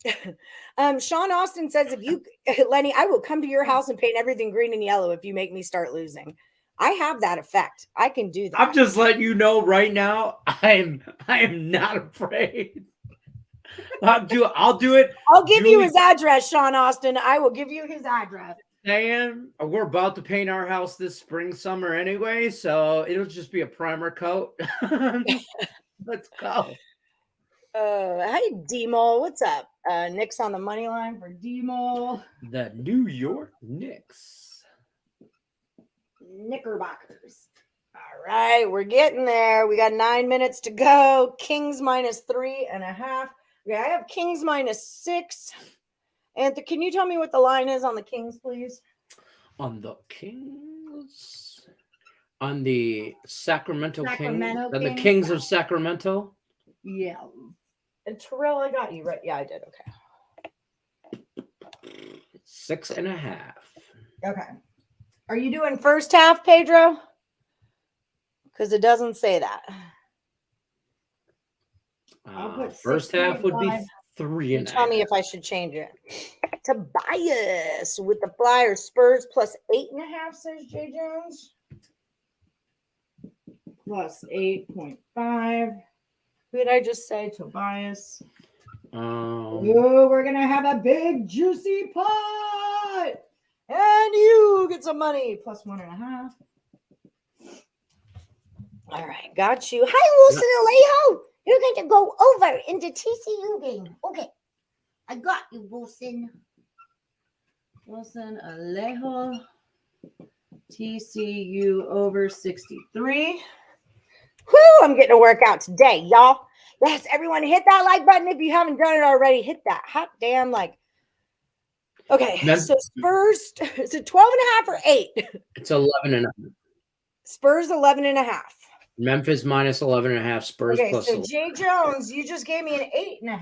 16-0. Sean Austin says, if you, Lenny, I will come to your house and paint everything green and yellow if you make me start losing. I have that effect. I can do that. I'm just letting you know right now, I am not afraid. I'll do it. I'll give you his address, Sean Austin. I will give you his address. And we're about to paint our house this spring, summer anyway, so it'll just be a primer coat. Let's go. Hey, D-Mole, what's up? Nick's on the money line for D-Mole. The New York Knicks. Knickerbockers. All right, we're getting there. We got 9 minutes to go. Kings minus 3.5. Yeah, I have Kings minus 6. Anthony, can you tell me what the line is on the Kings, please? On the Kings? On the Sacramento Kings? On the Kings of Sacramento? Yeah. And Terrell, I got you, right? Yeah, I did. Okay. 6.5. Okay. Are you doing first half, Pedro? Because it doesn't say that. First half would be 3.5. Tell me if I should change it. Tobias with the Flyers. Spurs plus 8.5, says Jay Jones. Plus 8.5. Who did I just say? Tobias. Oh, we're gonna have a big juicy pot, and you get some money. Plus 1.5. All right, got you. Hi, Wilson Alejo. You're going to go over into TCU game. Okay, I got you, Wilson. Wilson Alejo. TCU over 63. Whoo, I'm getting a workout today, y'all. Yes, everyone hit that like button if you haven't done it already. Hit that hot damn like. Okay, so Spurs, is it 12.5 or 8? It's 11.5. Spurs 11.5. Memphis minus 11.5. Spurs okay, plus so 11. Jay Jones, you just gave me an 8.5.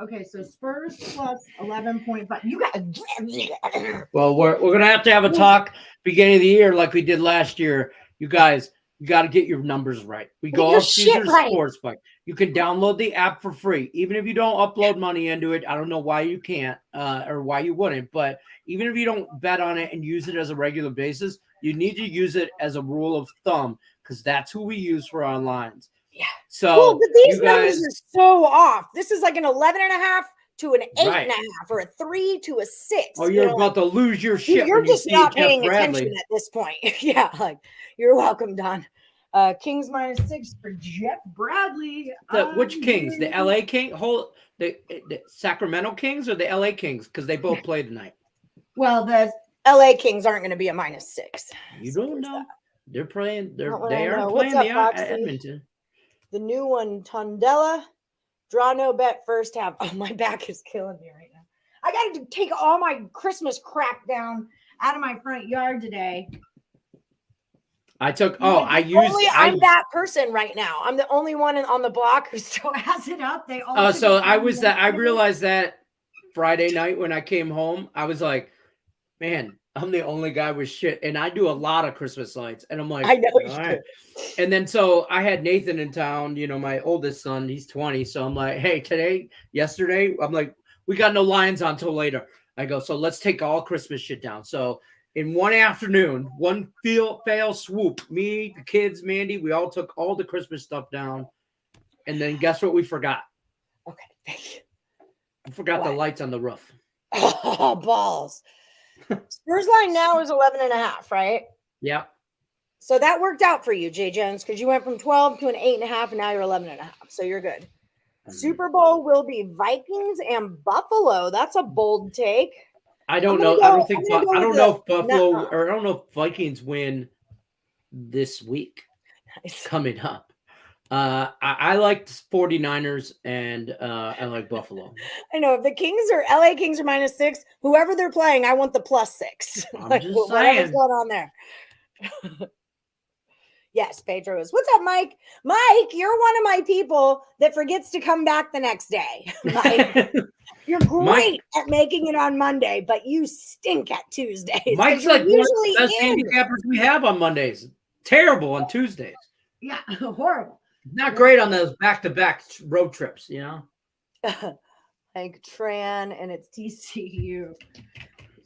Okay, so Spurs plus 11.5. You got. Well, we're gonna have a talk beginning of the year like we did last year. You guys, you got to get your numbers right. We go off Caesar Sportsbook. You can download the app for free, even if you don't upload money into it. I don't know why you can't or why you wouldn't, but even if you don't bet on it and use it as a regular basis, you need to use it as a rule of thumb because that's who we use for our lines. Yeah. So, well, but these numbers are so off. This is like an 11.5 to an 8.5 or a 3 to a 6. Oh, you're about to lose your shit. You're just not paying attention at this point. Yeah, like you're welcome, Don. Kings minus 6 for Jeff Bradley. Which Kings? The LA King? The Sacramento Kings or the LA Kings? Because they both play tonight. Well, the LA Kings aren't going to be a minus 6. You don't know. They're playing. They are playing What's the up, Edmonton. The new one, Tondela. Draw no bet first half. Oh, my back is killing me right now. I got to take all my Christmas crap down out of my front yard today. I'm that person right now. I'm the only one on the block who still has it up. They all. So I realized that Friday night when I came home, I was like, man, I'm the only guy with shit, and I do a lot of Christmas lights, and I'm like, I know you do. And then so I had Nathan in town, my oldest son, he's 20, so I'm like, hey, yesterday, I'm like, we got no lines on till later. I go, so let's take all Christmas shit down. So in one afternoon, one fail swoop, me, the kids, Mandy, we all took all the Christmas stuff down, and then guess what we forgot? Okay, thank you. We forgot the lights on the roof. Oh, balls. Spurs line now is 11.5, right? Yep. So that worked out for you, Jay Jones, because you went from 12 to an 8.5, and now you're 11.5. So you're good. Super Bowl will be Vikings and Buffalo. That's a bold take. I don't know. I don't know if Buffalo or I don't know if Vikings win this week. Nice. Coming up. I like the 49ers and I like Buffalo. I know if the Kings or LA Kings are minus 6, whoever they're playing, I want the plus 6. I'm just saying. Whatever's going on there. Yes, Pedro is. What's up, Mike? Mike, you're one of my people that forgets to come back the next day. Mike, you're great at making it on Monday, but you stink at Tuesdays. Mike's like one of the best handicappers we have on Mondays. Terrible on Tuesdays. Yeah, horrible. Not great on those back-to-back road trips, Like Tran, and it's TCU.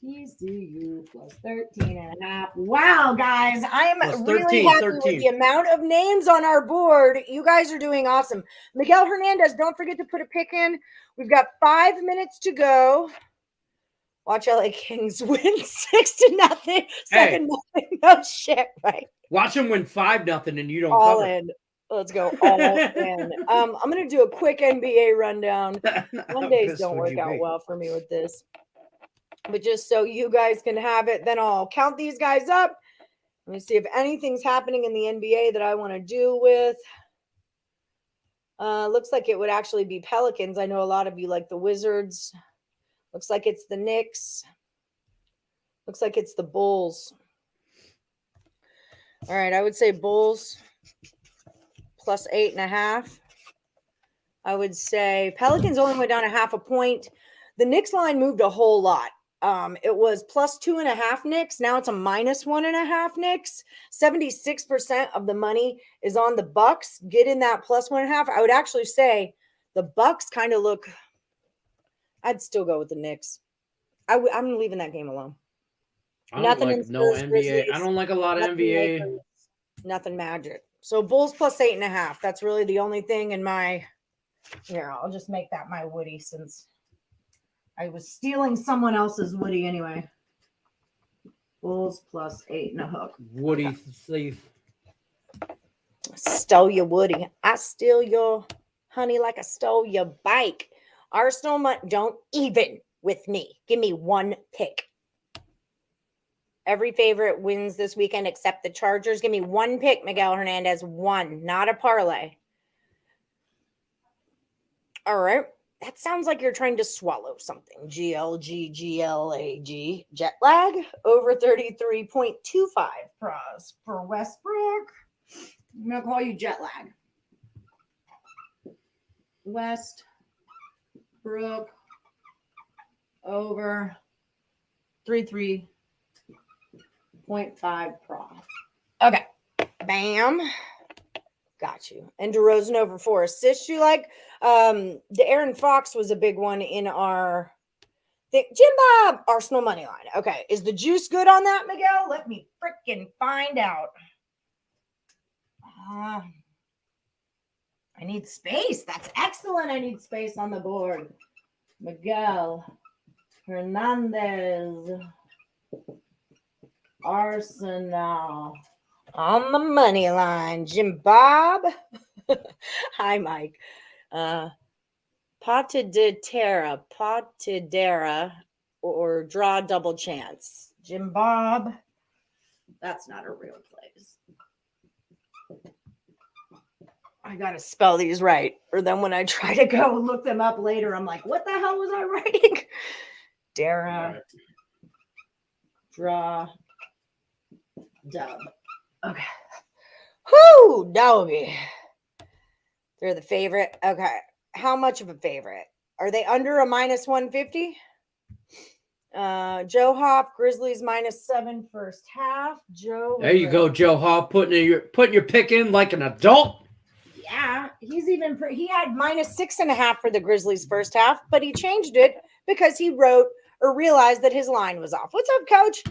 TCU plus 13.5. Wow, guys. I am really happy with the amount of names on our board. You guys are doing awesome. Miguel Hernandez, don't forget to put a pick in. We've got 5 minutes to go. Watch LA Kings win 6-0. 7-0. No shit, right? Watch them win 5-0 and you don't all cover. In. Let's go all in. I'm going to do a quick NBA rundown. Mondays don't work out well for me with this. But just so you guys can have it, then I'll count these guys up. Let me see if anything's happening in the NBA that I want to do with. Looks like it would actually be Pelicans. I know a lot of you like the Wizards. Looks like it's the Knicks. Looks like it's the Bulls. All right, I would say Bulls plus 8.5. I would say Pelicans only went down a half a point. The Knicks line moved a whole lot. It was plus 2.5 Knicks. Now it's a minus 1.5 Knicks. 76% of the money is on the Bucks. Get in that plus 1.5. I would actually say the Bucks kind of look. I'd still go with the Knicks. I'm leaving that game alone. Nothing like no NBA. Grizzlies, I don't like a lot of NBA. Lakers, nothing Magic. So Bulls plus 8.5. That's really the only thing in my. Here, I'll just make that my Woodie since I was stealing someone else's Woodie anyway. Bulls plus 8.5. Woodie thief. Stole your Woodie. I steal your honey like I stole your bike. Arsenal, don't even with me. Give me one pick. Every favorite wins this weekend except the Chargers. Give me one pick, Miguel Hernandez. One, not a parlay. All right. That sounds like you're trying to swallow something. GLG. Jet lag over 33.25 pros for Westbrook. I'm going to call you jet lag. Westbrook over 33.5 pro. Okay. Bam. Got you. And DeRozan over 4 assists. You like? The Aaron Fox was a big one in our thing. Jim Bob, Arsenal money line. Okay. Is the juice good on that, Miguel? Let me freaking find out. I need space. That's excellent. I need space on the board. Miguel Hernandez. Arsenal. On the money line, Jim Bob. Hi, Mike. Patidera, or draw double chance. Jim Bob. That's not a real place. I got to spell these right. Or then when I try to go look them up later, I'm like, what the hell was I writing? Dara. Right. Draw. Dub. Okay. Whoo, Dobie. They're the favorite. Okay. How much of a favorite? Are they under a minus 150? Joe Hoff, Grizzlies -7 first half. There you go, Joe Hoff, putting your pick in like an adult. Yeah, he's even he had -6.5 for the Grizzlies first half, but he changed it because he wrote or realized that his line was off. What's up, Coach?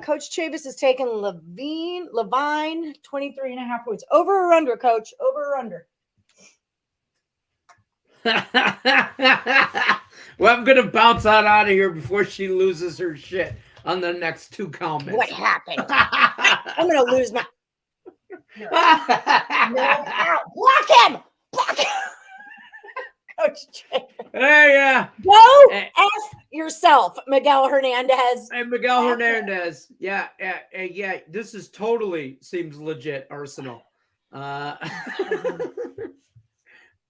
Coach Chavis has taken Levine 23.5 points. Over or under, Coach? Over or under? Well, I'm going to bounce out of here before she loses her shit on the next 2 comments. What happened? I'm going to lose my... No. Out. Block him! Block him! Coach Chavis. Hey, yeah. Go F yourself, Miguel Hernandez. Hey, Miguel Hernandez. Yeah. This is totally seems legit, Arsenal.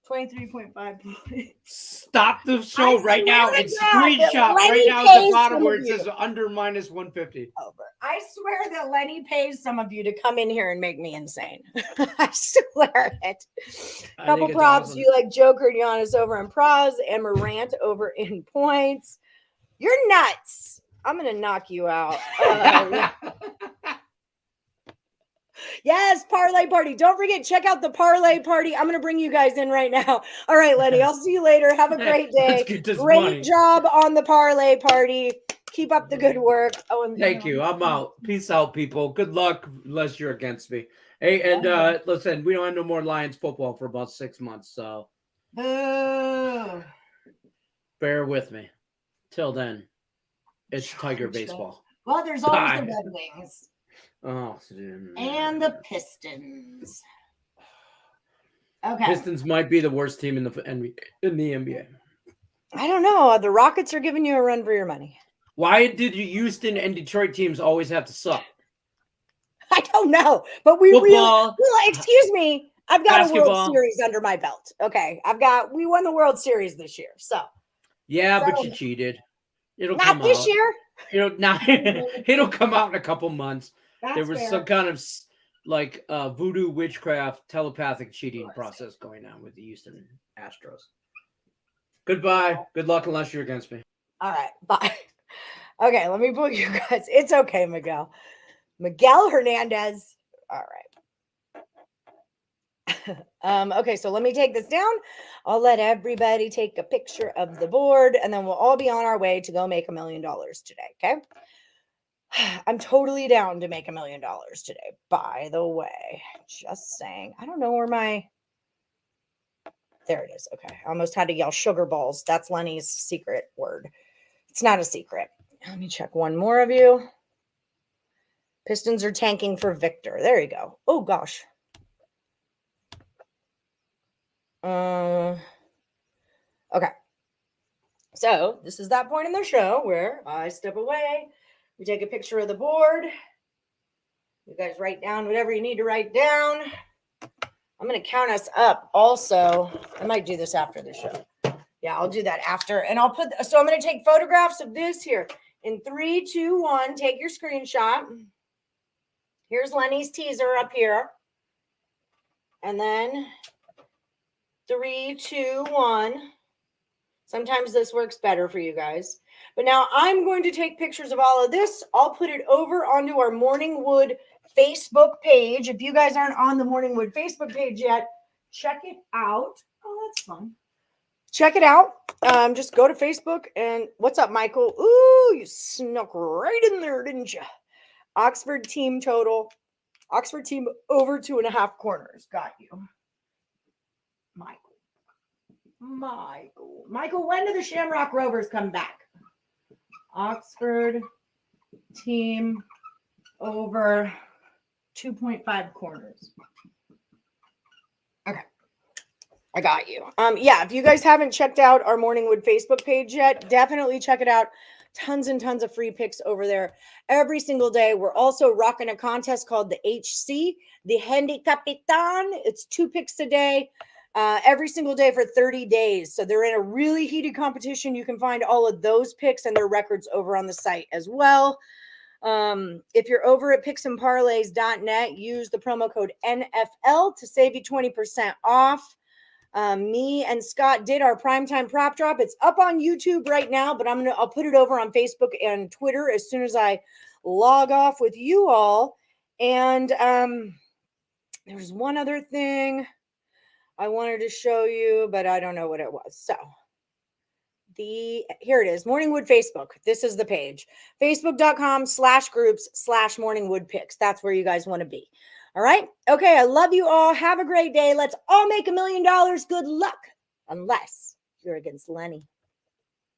23.5 points. Stop the show right now and screenshot right now at the bottom where it says under -150. Over. I swear that Lenny pays some of you to come in here and make me insane. I swear it. Couple props. Awesome. You like Joker and Giannis over in pros and Morant over in points. You're nuts. I'm going to knock you out. Yes, Parlay Party. Don't forget, check out the Parlay Party. I'm going to bring you guys in right now. All right, Lenny, I'll see you later. Have a great day. Great job on the Parlay Party. Keep up the good work. Oh, and thank you. I'm out. Peace out, people. Good luck unless you're against me. Hey, and listen, we don't have no more Lions football for about 6 months, so boo. Bear with me. Till then, it's Tiger baseball. Well, there's always the Red Wings. Oh, and the Pistons. Okay. Pistons might be the worst team in the NBA. I don't know. The Rockets are giving you a run for your money. Why did Houston and Detroit teams always have to suck? I don't know, but we Football, really, excuse me, I've got a World basketball. Series under my belt. Okay. We won the World Series this year. So Yeah, but you cheated. It'll not come this out. year. It'll come out in a couple months. That's There was fair. some kind of like voodoo witchcraft telepathic cheating process going on with the Houston Astros. Goodbye. Good luck unless you're against me. All right. Bye. Okay. Let me pull you guys. It's okay, Miguel. Miguel Hernandez. All right. Okay, so let me take this down. I'll let everybody take a picture of the board, and then we'll all be on our way to go make $1 million today, okay? I'm totally down to make $1 million today, by the way. Just saying. I don't know where my... There it is. Okay. I almost had to yell sugar balls. That's Lenny's secret word. It's not a secret. Let me check one more of you. Pistons are tanking for Victor. There you go. Oh, gosh. Okay. So this is that point in the show where I step away. We take a picture of the board. You guys write down whatever you need to write down. I'm going to count us up also. I might do this after the show. Yeah, I'll do that after. And I'm going to take photographs of this here. In 3, 2, 1, take your screenshot. Here's Lenny's teaser up here. And then 3, 2, 1. Sometimes this works better for you guys. But now I'm going to take pictures of all of this. I'll put it over onto our Morning Wood Facebook page. If you guys aren't on the Morning Wood Facebook page yet, check it out. Oh, that's fun. Check it out. Just go to Facebook and what's up, Michael? Ooh, you snuck right in there, didn't you? Oxford team total. Oxford team over 2.5 corners. Got you. Michael, when do the Shamrock Rovers come back? Oxford team over 2.5 corners. Okay. I got you. Yeah, if you guys haven't checked out our Morningwood Facebook page yet, definitely check it out. Tons and tons of free picks over there every single day. We're also rocking a contest called the HC, the Handicapper. It's 2 picks a day. Every single day for 30 days. So they're in a really heated competition. You can find all of those picks and their records over on the site as well. If you're over at picksandparlays.net, use the promo code NFL to save you 20% off. Me and Scott did our primetime prop drop. It's up on YouTube right now, but I'll put it over on Facebook and Twitter as soon as I log off with you all. And there's one other thing I wanted to show you, but I don't know what it was. So here it is, Morningwood Facebook. This is the page, facebook.com/groups/Morningwood picks. That's where you guys want to be. All right. Okay. I love you all. Have a great day. Let's all make $1 million. Good luck. Unless you're against Lenny.